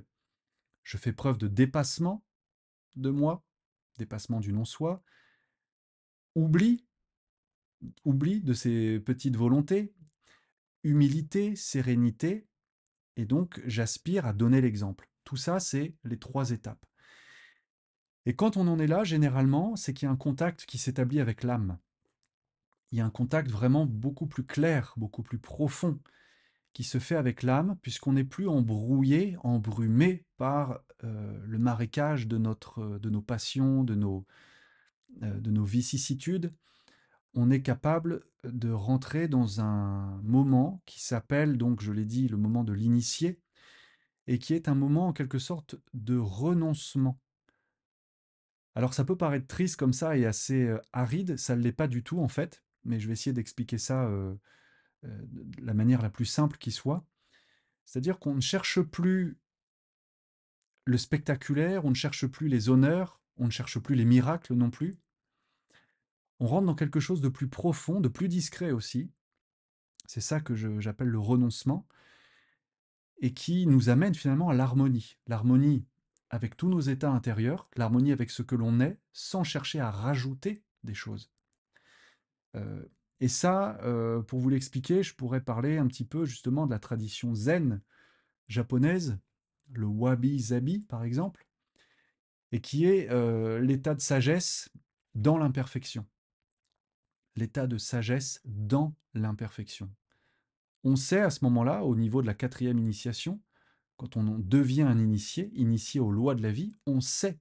Je fais preuve de dépassement de moi, dépassement du non-soi. Oubli, oubli de ces petites volontés. humilité, sérénité, et donc j'aspire à donner l'exemple. Tout ça, c'est les 3 étapes. Et quand on en est là, généralement, c'est qu'il y a un contact qui s'établit avec l'âme. Il y a un contact vraiment beaucoup plus clair, beaucoup plus profond qui se fait avec l'âme, puisqu'on n'est plus embrouillé, embrumé par le marécage de nos passions, de nos vicissitudes. On est capable de rentrer dans un moment qui s'appelle, donc je l'ai dit, le moment de l'initié, et qui est un moment en quelque sorte de renoncement. Alors ça peut paraître triste comme ça et assez aride, ça ne l'est pas du tout en fait, mais je vais essayer d'expliquer ça de la manière la plus simple qui soit. C'est-à-dire qu'on ne cherche plus le spectaculaire, on ne cherche plus les honneurs, on ne cherche plus les miracles non plus. On rentre dans quelque chose de plus profond, de plus discret aussi. C'est ça que j'appelle le renoncement, et qui nous amène finalement à l'harmonie. L'harmonie avec tous nos états intérieurs, l'harmonie avec ce que l'on est, sans chercher à rajouter des choses. Euh, et ça, pour vous l'expliquer, je pourrais parler un petit peu justement de la tradition zen japonaise, le wabi-sabi par exemple, et qui est l'état de sagesse dans l'imperfection. L'état de sagesse dans l'imperfection. On sait à ce moment-là, au niveau de la 4e initiation, quand on devient un initié, initié aux lois de la vie, on sait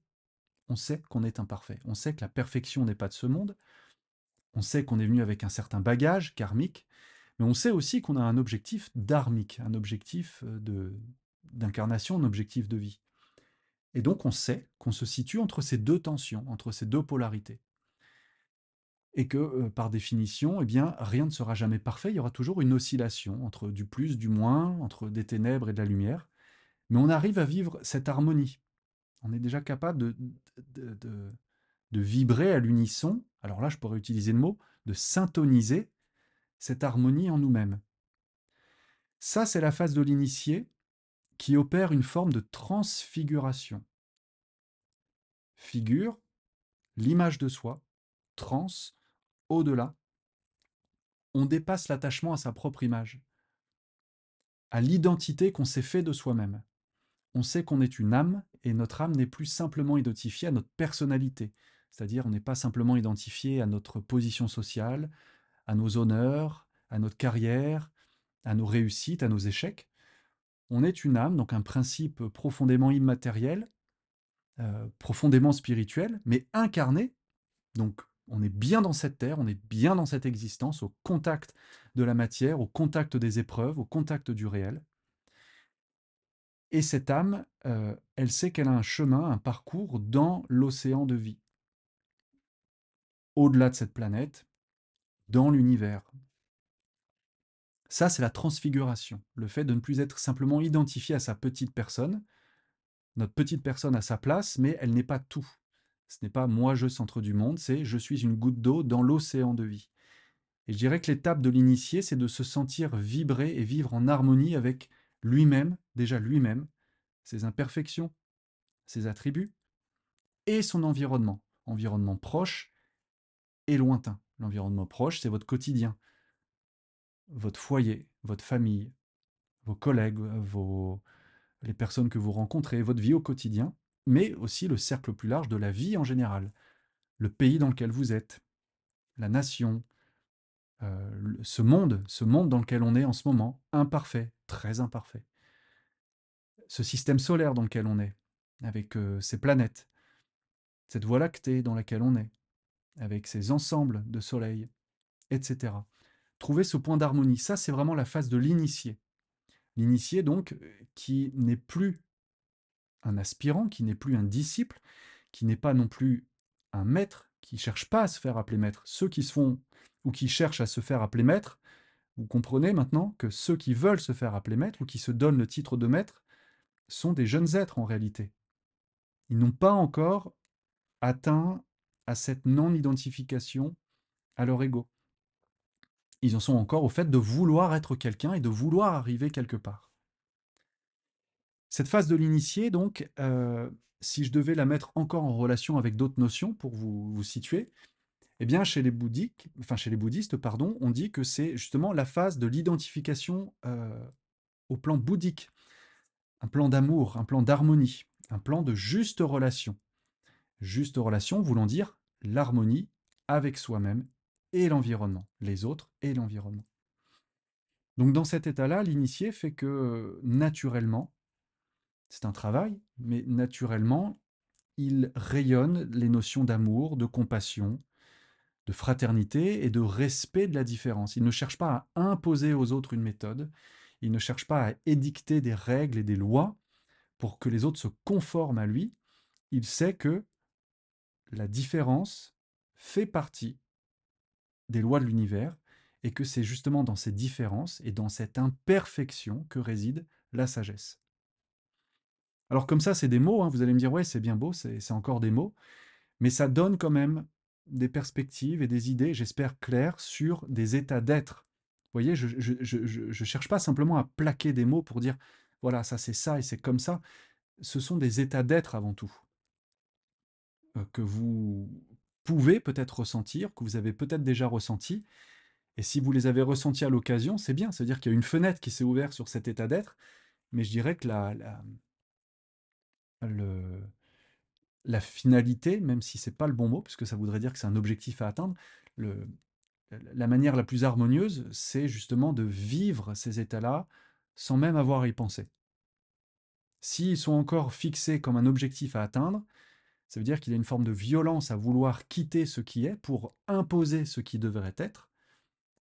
qu'on est imparfait. On sait que la perfection n'est pas de ce monde. On sait qu'on est venu avec un certain bagage karmique, mais on sait aussi qu'on a un objectif dharmique, un objectif d'incarnation, un objectif de vie. Et donc on sait qu'on se situe entre ces deux tensions, entre ces deux polarités. Et que, par définition, eh bien, rien ne sera jamais parfait, il y aura toujours une oscillation entre du plus, du moins, entre des ténèbres et de la lumière. Mais on arrive à vivre cette harmonie. On est déjà capable de, de, de vibrer à l'unisson, alors là je pourrais utiliser le mot, de syntoniser cette harmonie en nous-mêmes. Ça, c'est la phase de l'initié qui opère une forme de transfiguration. Figure, l'image de soi, trans, au-delà. On dépasse l'attachement à sa propre image, à l'identité qu'on s'est fait de soi-même. On sait qu'on est une âme, et notre âme n'est plus simplement identifiée à notre personnalité. C'est-à-dire, on n'est pas simplement identifié à notre position sociale, à nos honneurs, à notre carrière, à nos réussites, à nos échecs. On est une âme, donc un principe profondément immatériel, profondément spirituel, mais incarné. Donc on est bien dans cette terre, on est bien dans cette existence, au contact de la matière, au contact des épreuves, au contact du réel. Et cette âme, elle sait qu'elle a un chemin, un parcours dans l'océan de vie, au-delà de cette planète, dans l'univers. Ça, c'est la transfiguration, le fait de ne plus être simplement identifié à sa petite personne. Notre petite personne a sa place, mais elle n'est pas tout. Ce n'est pas moi, je, centre du monde, c'est je suis une goutte d'eau dans l'océan de vie. Et je dirais que l'étape de l'initié, c'est de se sentir vibrer et vivre en harmonie avec lui-même, déjà lui-même, ses imperfections, ses attributs, et son environnement. Environnement proche et lointain. L'environnement proche, c'est votre quotidien, votre foyer, votre famille, vos collègues, les personnes que vous rencontrez, votre vie au quotidien, mais aussi le cercle plus large de la vie en général, le pays dans lequel vous êtes, la nation, ce monde dans lequel on est en ce moment, imparfait, très imparfait. Ce système solaire dans lequel on est, avec ces planètes, cette voie lactée dans laquelle on est, avec ces ensembles de soleils, etc. Trouver ce point d'harmonie, ça c'est vraiment la phase de l'initié. L'initié donc qui n'est plus un aspirant, qui n'est plus un disciple, qui n'est pas non plus un maître, qui ne cherche pas à se faire appeler maître. Ceux qui se font ou qui cherchent à se faire appeler maître, vous comprenez maintenant que ceux qui veulent se faire appeler maître ou qui se donnent le titre de maître sont des jeunes êtres en réalité. Ils n'ont pas encore atteint à cette non-identification à leur ego. Ils en sont encore au fait de vouloir être quelqu'un et de vouloir arriver quelque part. Cette phase de l'initié, donc, si je devais la mettre encore en relation avec d'autres notions pour vous situer, Eh bien, chez les bouddhistes, pardon, on dit que c'est justement la phase de l'identification au plan bouddhique, un plan d'amour, un plan d'harmonie, un plan de juste relation. Juste relation voulant dire l'harmonie avec soi-même et l'environnement, les autres et l'environnement. Donc dans cet état-là, l'initié fait que naturellement, c'est un travail, mais naturellement, il rayonne les notions d'amour, de compassion, de fraternité et de respect de la différence. Il ne cherche pas à imposer aux autres une méthode, il ne cherche pas à édicter des règles et des lois pour que les autres se conforment à lui. Il sait que la différence fait partie des lois de l'univers et que c'est justement dans ces différences et dans cette imperfection que réside la sagesse. Alors comme ça, c'est des mots, hein, vous allez me dire, ouais, c'est bien beau, c'est encore des mots, mais ça donne quand même des perspectives et des idées, j'espère claires, sur des états d'être. Vous voyez, je cherche pas simplement à plaquer des mots pour dire, voilà, ça c'est ça et c'est comme ça. Ce sont des états d'être avant tout, que vous pouvez peut-être ressentir, que vous avez peut-être déjà ressenti. Et si vous les avez ressentis à l'occasion, c'est bien, c'est-à-dire qu'il y a une fenêtre qui s'est ouverte sur cet état d'être, mais je dirais que le, la finalité, même si c'est pas le bon mot, puisque ça voudrait dire que c'est un objectif à atteindre, le, la manière la plus harmonieuse, c'est justement de vivre ces états-là sans même avoir à y penser. S'ils sont encore fixés comme un objectif à atteindre, ça veut dire qu'il y a une forme de violence à vouloir quitter ce qui est pour imposer ce qui devrait être.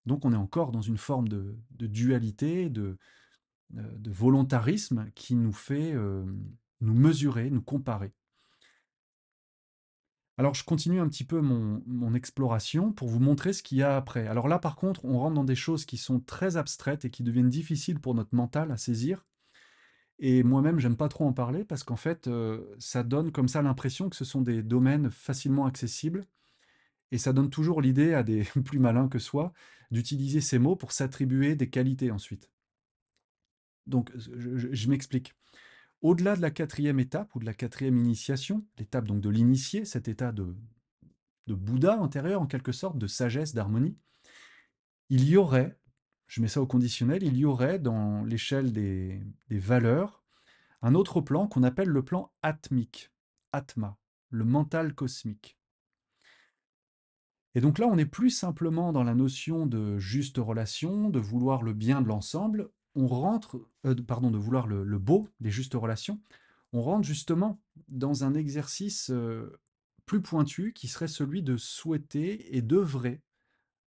Donc on est encore dans une forme de dualité, de volontarisme qui nous fait nous mesurer, nous comparer. Alors je continue un petit peu mon exploration pour vous montrer ce qu'il y a après. Alors là par contre, on rentre dans des choses qui sont très abstraites et qui deviennent difficiles pour notre mental à saisir. Et moi-même, j'aime pas trop en parler parce qu'en fait, ça donne comme ça l'impression que ce sont des domaines facilement accessibles. Et ça donne toujours l'idée à des plus malins que soi d'utiliser ces mots pour s'attribuer des qualités ensuite. Donc, je m'explique. Au-delà de la quatrième étape ou de la quatrième initiation, l'étape donc de l'initié, cet état de Bouddha intérieur en quelque sorte, de sagesse, d'harmonie, il y aurait, je mets ça au conditionnel, il y aurait dans l'échelle des valeurs un autre plan qu'on appelle le plan atmique, Atma, le mental cosmique. Et donc là, on n'est plus simplement dans la notion de juste relation, de vouloir le bien de l'ensemble, on rentre, pardon, de vouloir le beau, les justes relations, on rentre justement dans un exercice plus pointu qui serait celui de souhaiter et d'œuvrer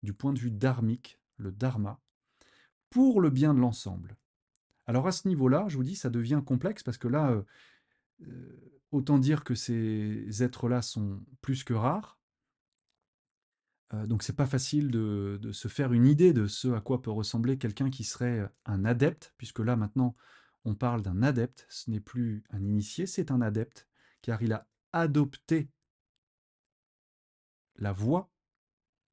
du point de vue dharmique, le dharma, pour le bien de l'ensemble. Alors à ce niveau-là, je vous dis, ça devient complexe parce que là, autant dire que ces êtres-là sont plus que rares. Donc c'est pas facile de se faire une idée de ce à quoi peut ressembler quelqu'un qui serait un adepte, puisque là maintenant on parle d'un adepte, ce n'est plus un initié, c'est un adepte, car il a adopté la voie,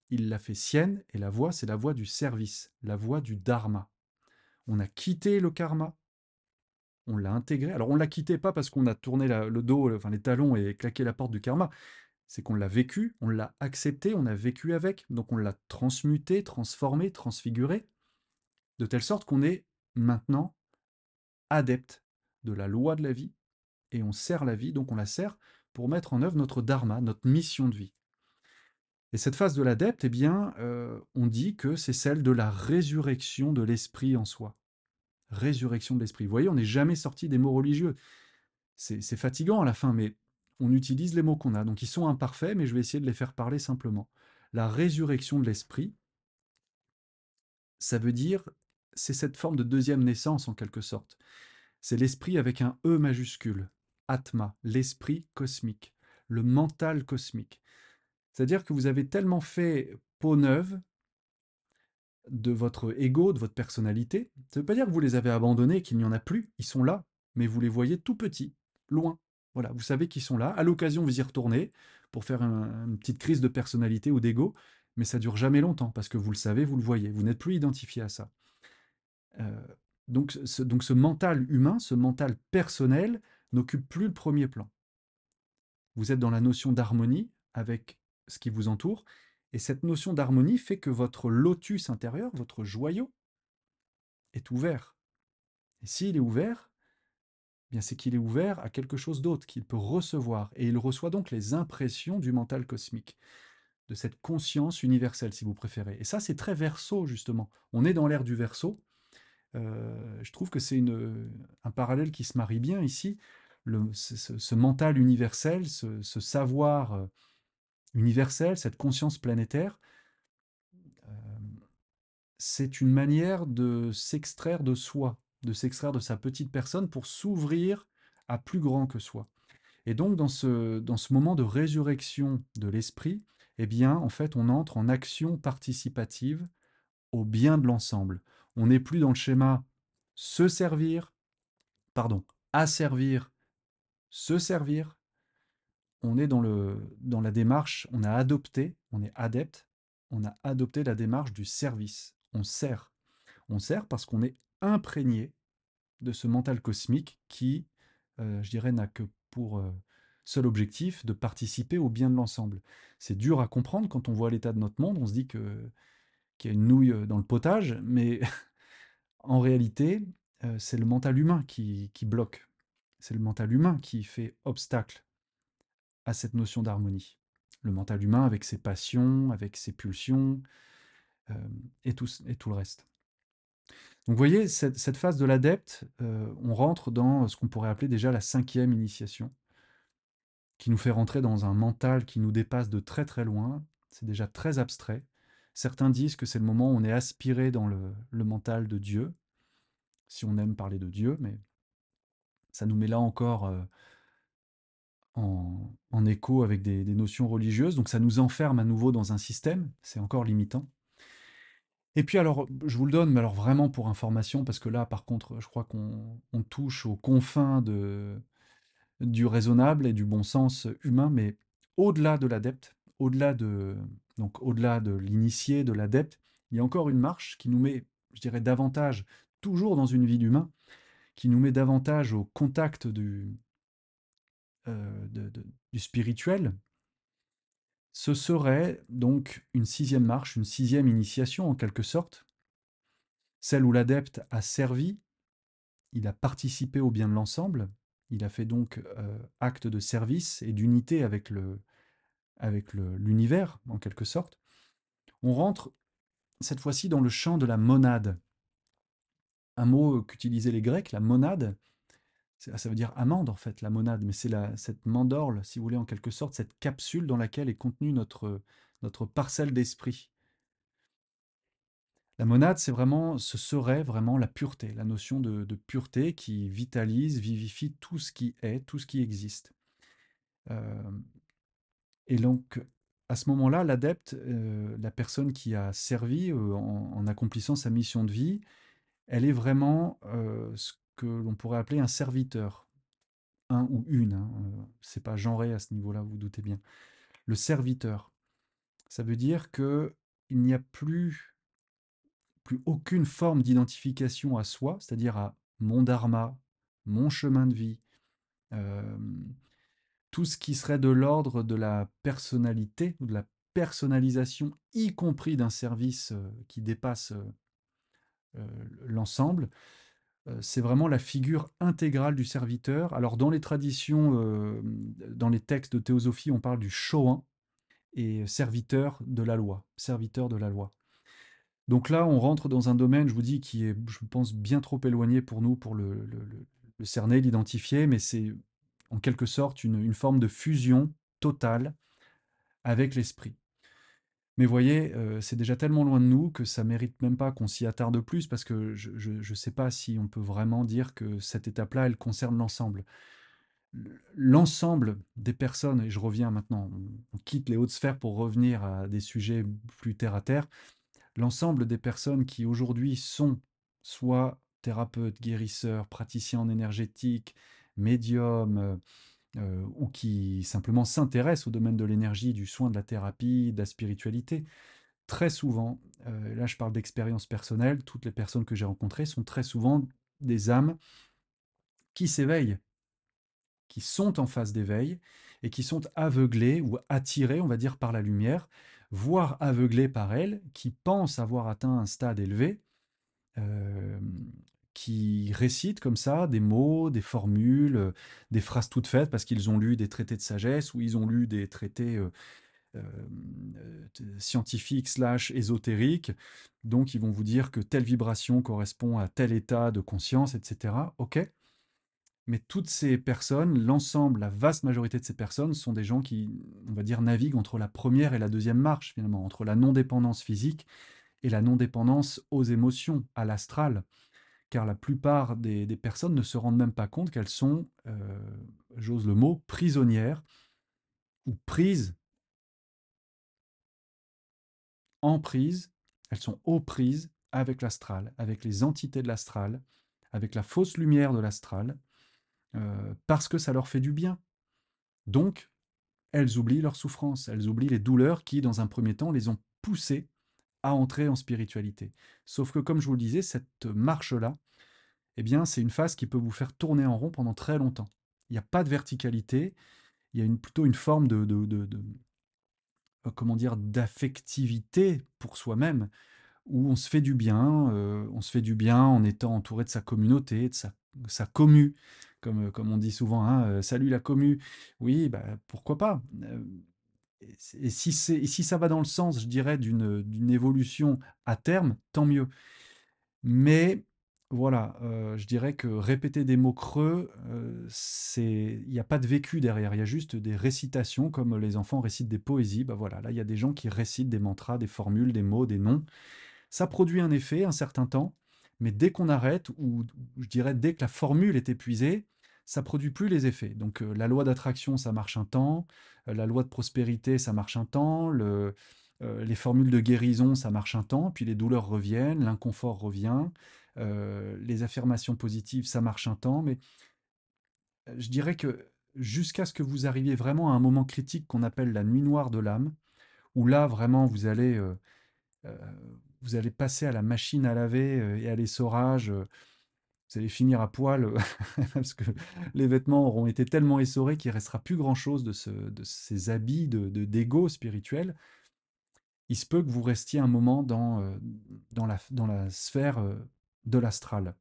il l'a fait sienne, et la voie c'est la voie du service, la voie du dharma. On a quitté le karma, on l'a intégré. Alors on l'a quitté pas parce qu'on a tourné le dos, enfin les talons et claqué la porte du karma, c'est qu'on l'a vécu, on l'a accepté, on a vécu avec, donc on l'a transmuté, transformé, transfiguré, de telle sorte qu'on est maintenant adepte de la loi de la vie, et on sert la vie, donc on la sert pour mettre en œuvre notre dharma, notre mission de vie. Et cette phase de l'adepte, eh bien, on dit que c'est celle de la résurrection de l'esprit en soi. Résurrection de l'esprit. Vous voyez, on n'est jamais sorti des mots religieux. C'est fatigant à la fin, mais on utilise les mots qu'on a. Donc ils sont imparfaits, mais je vais essayer de les faire parler simplement. La résurrection de l'esprit, ça veut dire, c'est cette forme de deuxième naissance en quelque sorte. C'est l'esprit avec un E majuscule, Atma, l'esprit cosmique, le mental cosmique. C'est-à-dire que vous avez tellement fait peau neuve de votre ego, de votre personnalité. Ça ne veut pas dire que vous les avez abandonnés, qu'il n'y en a plus, ils sont là, mais vous les voyez tout petits, loin. Voilà, vous savez qu'ils sont là. À l'occasion, vous y retournez pour faire une petite crise de personnalité ou d'ego, mais ça dure jamais longtemps parce que vous le savez, vous le voyez, vous n'êtes plus identifié à ça. Euh, donc ce mental humain, ce mental personnel, n'occupe plus le premier plan. Vous êtes dans la notion d'harmonie avec ce qui vous entoure, Et cette notion d'harmonie fait que votre lotus intérieur, votre joyau, est ouvert. Et s'il est ouvert, eh bien c'est qu'il est ouvert à quelque chose d'autre, qu'il peut recevoir. Et il reçoit donc les impressions du mental cosmique, de cette conscience universelle, si vous préférez. Et ça, c'est très Verseau, justement. On est dans l'ère du Verseau. Je trouve que c'est un parallèle qui se marie bien ici. Ce mental universel, ce savoir universel, cette conscience planétaire, euh, c'est une manière de s'extraire de soi, de s'extraire de sa petite personne pour s'ouvrir à plus grand que soi. Et donc, dans ce moment de résurrection de l'esprit, eh bien, en fait, on entre en action participative au bien de l'ensemble. On n'est plus dans le schéma se servir, pardon, asservir, se servir. On est dans la démarche, on a adopté, on est adepte, on a adopté la démarche du service. On sert. On sert parce qu'on est imprégné de ce mental cosmique qui, je dirais, n'a que pour seul objectif de participer au bien de l'ensemble. C'est dur à comprendre quand on voit l'état de notre monde, on se dit qu'il y a une nouille dans le potage, mais en réalité, c'est le mental humain qui bloque. C'est le mental humain qui fait obstacle à cette notion d'harmonie. Le mental humain avec ses passions, avec ses pulsions, euh, et tout le reste. Donc vous voyez, cette phase de l'adepte, on rentre dans ce qu'on pourrait appeler déjà la cinquième initiation, qui nous fait rentrer dans un mental qui nous dépasse de très très loin. C'est déjà très abstrait. Certains disent que c'est le moment où on est aspiré dans le mental de Dieu, si on aime parler de Dieu, mais ça nous met là encore en écho avec des notions religieuses, donc ça nous enferme à nouveau dans un système, c'est encore limitant. Et puis alors, je vous le donne, mais alors vraiment pour information, parce que là, par contre, je crois qu'on touche aux confins du raisonnable et du bon sens humain, mais au-delà de l'adepte, au-delà de l'initié, de l'adepte, il y a encore une marche qui nous met, je dirais, davantage, toujours dans une vie d'humain, qui nous met davantage au contact du spirituel. Ce serait donc une sixième marche, une sixième initiation en quelque sorte, celle où l'adepte a servi, il a participé au bien de l'ensemble, il a fait donc acte de service et d'unité avec l'univers, en quelque sorte. On rentre cette fois-ci dans le champ de la monade, un mot qu'utilisaient les Grecs, la monade, ça veut dire amande en fait, la monade, mais c'est cette mandorle, si vous voulez, en quelque sorte, cette capsule dans laquelle est contenue notre parcelle d'esprit. La monade, ce serait vraiment la pureté, la notion de pureté qui vitalise, vivifie tout ce qui est, tout ce qui existe. Euh, et donc, à ce moment-là, l'adepte, la personne qui a servi en accomplissant sa mission de vie, elle est vraiment ce que l'on pourrait appeler un serviteur, un ou une. Hein, c'est pas genré à ce niveau-là, vous vous doutez bien. Le serviteur, ça veut dire que il n'y a plus aucune forme d'identification à soi, c'est-à-dire à mon dharma, mon chemin de vie, euh, tout ce qui serait de l'ordre de la personnalité ou de la personnalisation, y compris d'un service qui dépasse l'ensemble. C'est vraiment la figure intégrale du serviteur. Alors dans les traditions, dans les textes de théosophie, on parle du shoin et serviteur de la loi, serviteur de la loi. Donc là, on rentre dans un domaine, je vous dis, qui est, je pense, bien trop éloigné pour nous pour le cerner, l'identifier, mais c'est en quelque sorte une forme de fusion totale avec l'esprit. Mais voyez, c'est déjà tellement loin de nous que ça mérite même pas qu'on s'y attarde plus, parce que je ne sais pas si on peut vraiment dire que cette étape-là, elle concerne l'ensemble. L'ensemble des personnes, et je reviens maintenant, on quitte les hautes sphères pour revenir à des sujets plus terre à terre, l'ensemble des personnes qui aujourd'hui sont soit thérapeutes, guérisseurs, praticiens en énergétique, médiums, ou qui simplement s'intéressent au domaine de l'énergie, du soin, de la thérapie, de la spiritualité, très souvent, là je parle d'expérience personnelle, toutes les personnes que j'ai rencontrées sont très souvent des âmes qui s'éveillent, qui sont en phase d'éveil et qui sont aveuglées ou attirées, on va dire, par la lumière, voire aveuglés par elle, qui pensent avoir atteint un stade élevé, euh, qui récitent comme ça des mots, des formules, des phrases toutes faites parce qu'ils ont lu des traités de sagesse ou ils ont lu des traités scientifiques slash ésotériques. Donc ils vont vous dire que telle vibration correspond à tel état de conscience, etc. Ok, mais toutes ces personnes, l'ensemble, la vaste majorité de ces personnes sont des gens qui, on va dire, naviguent entre la première et la deuxième marche, finalement, entre la non-dépendance physique et la non-dépendance aux émotions, à l'astral. Car la plupart des personnes ne se rendent même pas compte qu'elles sont, j'ose le mot, prisonnières ou prises, en prise, elles sont aux prises avec l'astral, avec les entités de l'astral, avec la fausse lumière de l'astral, parce que ça leur fait du bien. Donc, elles oublient leurs souffrances, elles oublient les douleurs qui, dans un premier temps, les ont poussées à entrer en spiritualité. Sauf que, comme je vous le disais, cette marche-là, eh bien, c'est une phase qui peut vous faire tourner en rond pendant très longtemps. Il n'y a pas de verticalité, il y a plutôt une forme comment dire, d'affectivité pour soi-même, où on se fait du bien, on se fait du bien en étant entouré de sa communauté, de sa commu, comme on dit souvent, hein, salut la commu. Oui, bah, pourquoi pas. Et si ça va dans le sens, je dirais, d'une évolution à terme, tant mieux. Mais voilà, je dirais que répéter des mots creux, il n'y a pas de vécu derrière, il y a juste des récitations comme les enfants récitent des poésies. Bah voilà, là il y a des gens qui récitent des mantras, des formules, des mots, des noms. Ça produit un effet un certain temps, mais dès qu'on arrête, ou je dirais dès que la formule est épuisée, ça produit plus les effets. Donc la loi d'attraction, ça marche un temps, la loi de prospérité, ça marche un temps, les formules de guérison, ça marche un temps, puis les douleurs reviennent, l'inconfort revient, les affirmations positives, ça marche un temps, mais je dirais que jusqu'à ce que vous arriviez vraiment à un moment critique qu'on appelle la nuit noire de l'âme, où là vraiment euh, vous allez passer à la machine à laver et à l'essorage. Vous allez finir à poil parce que les vêtements auront été tellement essorés qu'il ne restera plus grand-chose de ces habits d'ego spirituel. Il se peut que vous restiez un moment dans la sphère de l'astral.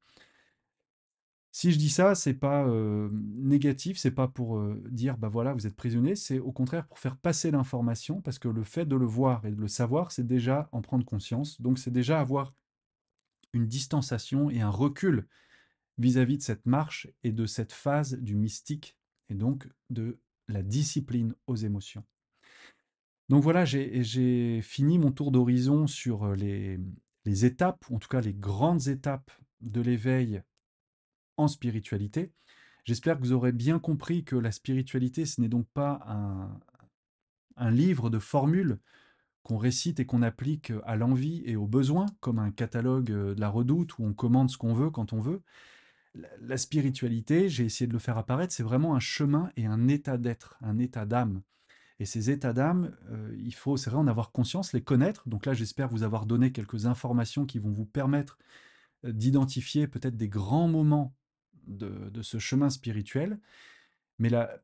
Si je dis ça, c'est pas négatif, c'est pas pour dire bah voilà, vous êtes prisonnier, c'est au contraire pour faire passer l'information parce que le fait de le voir et de le savoir, c'est déjà en prendre conscience. Donc c'est déjà avoir une distanciation et un recul vis-à-vis de cette marche et de cette phase du mystique et donc de la discipline aux émotions. Donc voilà, j'ai fini mon tour d'horizon sur les étapes, ou en tout cas les grandes étapes de l'éveil en spiritualité. J'espère que vous aurez bien compris que la spiritualité, ce n'est donc pas un livre de formules qu'on récite et qu'on applique à l'envie et aux besoins, comme un catalogue de la redoute où on commande ce qu'on veut quand on veut. La spiritualité, j'ai essayé de le faire apparaître, c'est vraiment un chemin et un état d'être, un état d'âme. Et ces états d'âme, il faut, c'est vrai, en avoir conscience, les connaître. Donc là, j'espère vous avoir donné quelques informations qui vont vous permettre d'identifier peut-être des grands moments de ce chemin spirituel. Mais là,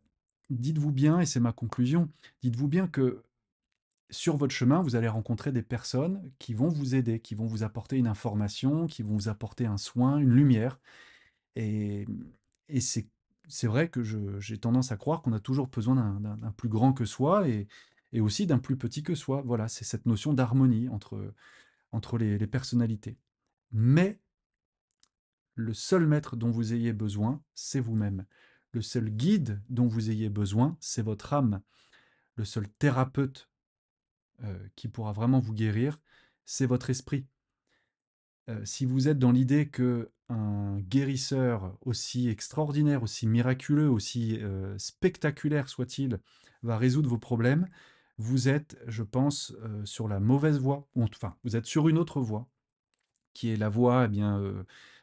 dites-vous bien, et c'est ma conclusion, dites-vous bien que sur votre chemin, vous allez rencontrer des personnes qui vont vous aider, qui vont vous apporter une information, qui vont vous apporter un soin, une lumière. Et, et c'est vrai que j'ai tendance à croire qu'on a toujours besoin d'un plus grand que soi et aussi d'un plus petit que soi. Voilà, c'est cette notion d'harmonie entre les personnalités. Mais le seul maître dont vous ayez besoin, c'est vous-même. Le seul guide dont vous ayez besoin, c'est votre âme. Le seul thérapeute qui pourra vraiment vous guérir, c'est votre esprit. Si vous êtes dans l'idée que un guérisseur aussi extraordinaire, aussi miraculeux, aussi spectaculaire soit-il, va résoudre vos problèmes, vous êtes, je pense, sur la mauvaise voie. Enfin, vous êtes sur une autre voie, qui est la voie eh bien,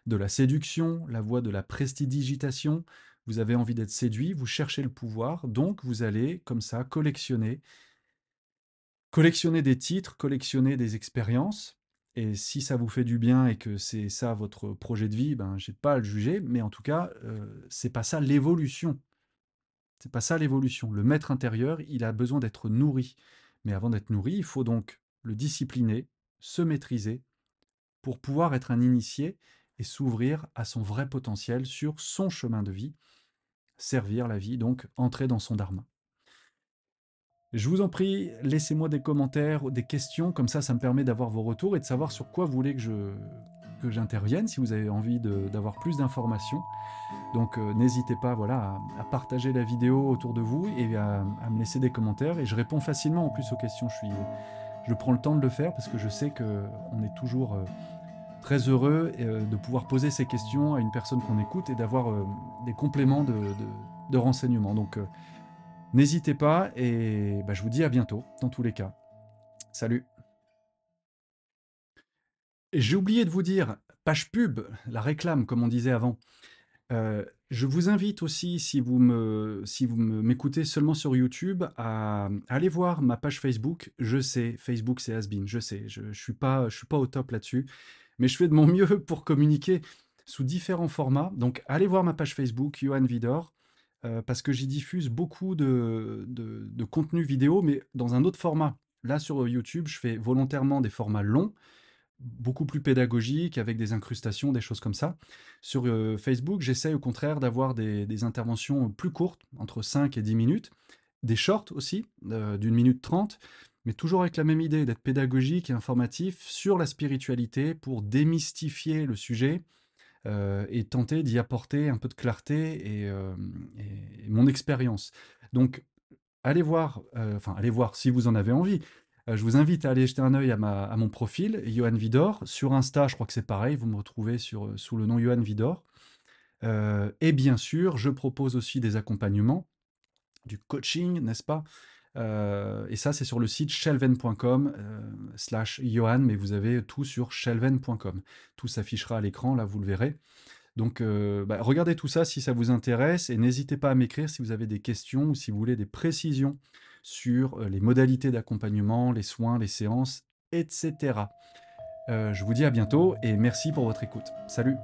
de la séduction, la voie de la prestidigitation. Vous avez envie d'être séduit, vous cherchez le pouvoir, donc vous allez, comme ça, collectionner des titres, collectionner des expériences. Et si ça vous fait du bien et que c'est ça votre projet de vie, ben j'ai pas à le juger, mais en tout cas, c'est pas ça l'évolution. C'est pas ça l'évolution. Le maître intérieur, il a besoin d'être nourri. Mais avant d'être nourri, il faut donc le discipliner, se maîtriser, pour pouvoir être un initié et s'ouvrir à son vrai potentiel sur son chemin de vie, servir la vie, donc entrer dans son dharma. Je vous en prie, laissez-moi des commentaires, des questions, comme ça me permet d'avoir vos retours et de savoir sur quoi vous voulez que j'intervienne, si vous avez envie d'avoir plus d'informations. Donc n'hésitez pas voilà, à partager la vidéo autour de vous et à me laisser des commentaires. Et je réponds facilement en plus aux questions. Je prends le temps de le faire parce que je sais qu'on est toujours très heureux de pouvoir poser ces questions à une personne qu'on écoute et d'avoir des compléments de renseignements. Donc n'hésitez pas et je vous dis à bientôt dans tous les cas. Salut. Et j'ai oublié de vous dire, page pub, la réclame comme on disait avant. Je vous invite aussi, si vous m'écoutez seulement sur YouTube, à aller voir ma page Facebook. Je sais, Facebook c'est has-been, je sais, je suis pas au top là-dessus, mais je fais de mon mieux pour communiquer sous différents formats. Donc allez voir ma page Facebook, Johan Vidor, parce que j'y diffuse beaucoup de contenu vidéo, mais dans un autre format. Là sur YouTube, je fais volontairement des formats longs, beaucoup plus pédagogique, avec des incrustations, des choses comme ça. Sur Facebook, j'essaie au contraire d'avoir des interventions plus courtes, entre 5 et 10 minutes, des shorts aussi, d'une minute 30, mais toujours avec la même idée d'être pédagogique et informatif sur la spiritualité pour démystifier le sujet et tenter d'y apporter un peu de clarté et mon expérience. Donc, allez voir si vous en avez envie. Je vous invite à aller jeter un œil à mon profil, Johan Vidor. Sur Insta, je crois que c'est pareil, vous me retrouvez sous le nom Johan Vidor. Et bien sûr, je propose aussi des accompagnements, du coaching, n'est-ce pas? Et ça, c'est sur le site shelven.com /Johan, mais vous avez tout sur shelven.com. Tout s'affichera à l'écran, là, vous le verrez. Donc, regardez tout ça si ça vous intéresse et n'hésitez pas à m'écrire si vous avez des questions ou si vous voulez des précisions sur les modalités d'accompagnement, les soins, les séances, etc. Je vous dis à bientôt et merci pour votre écoute. Salut!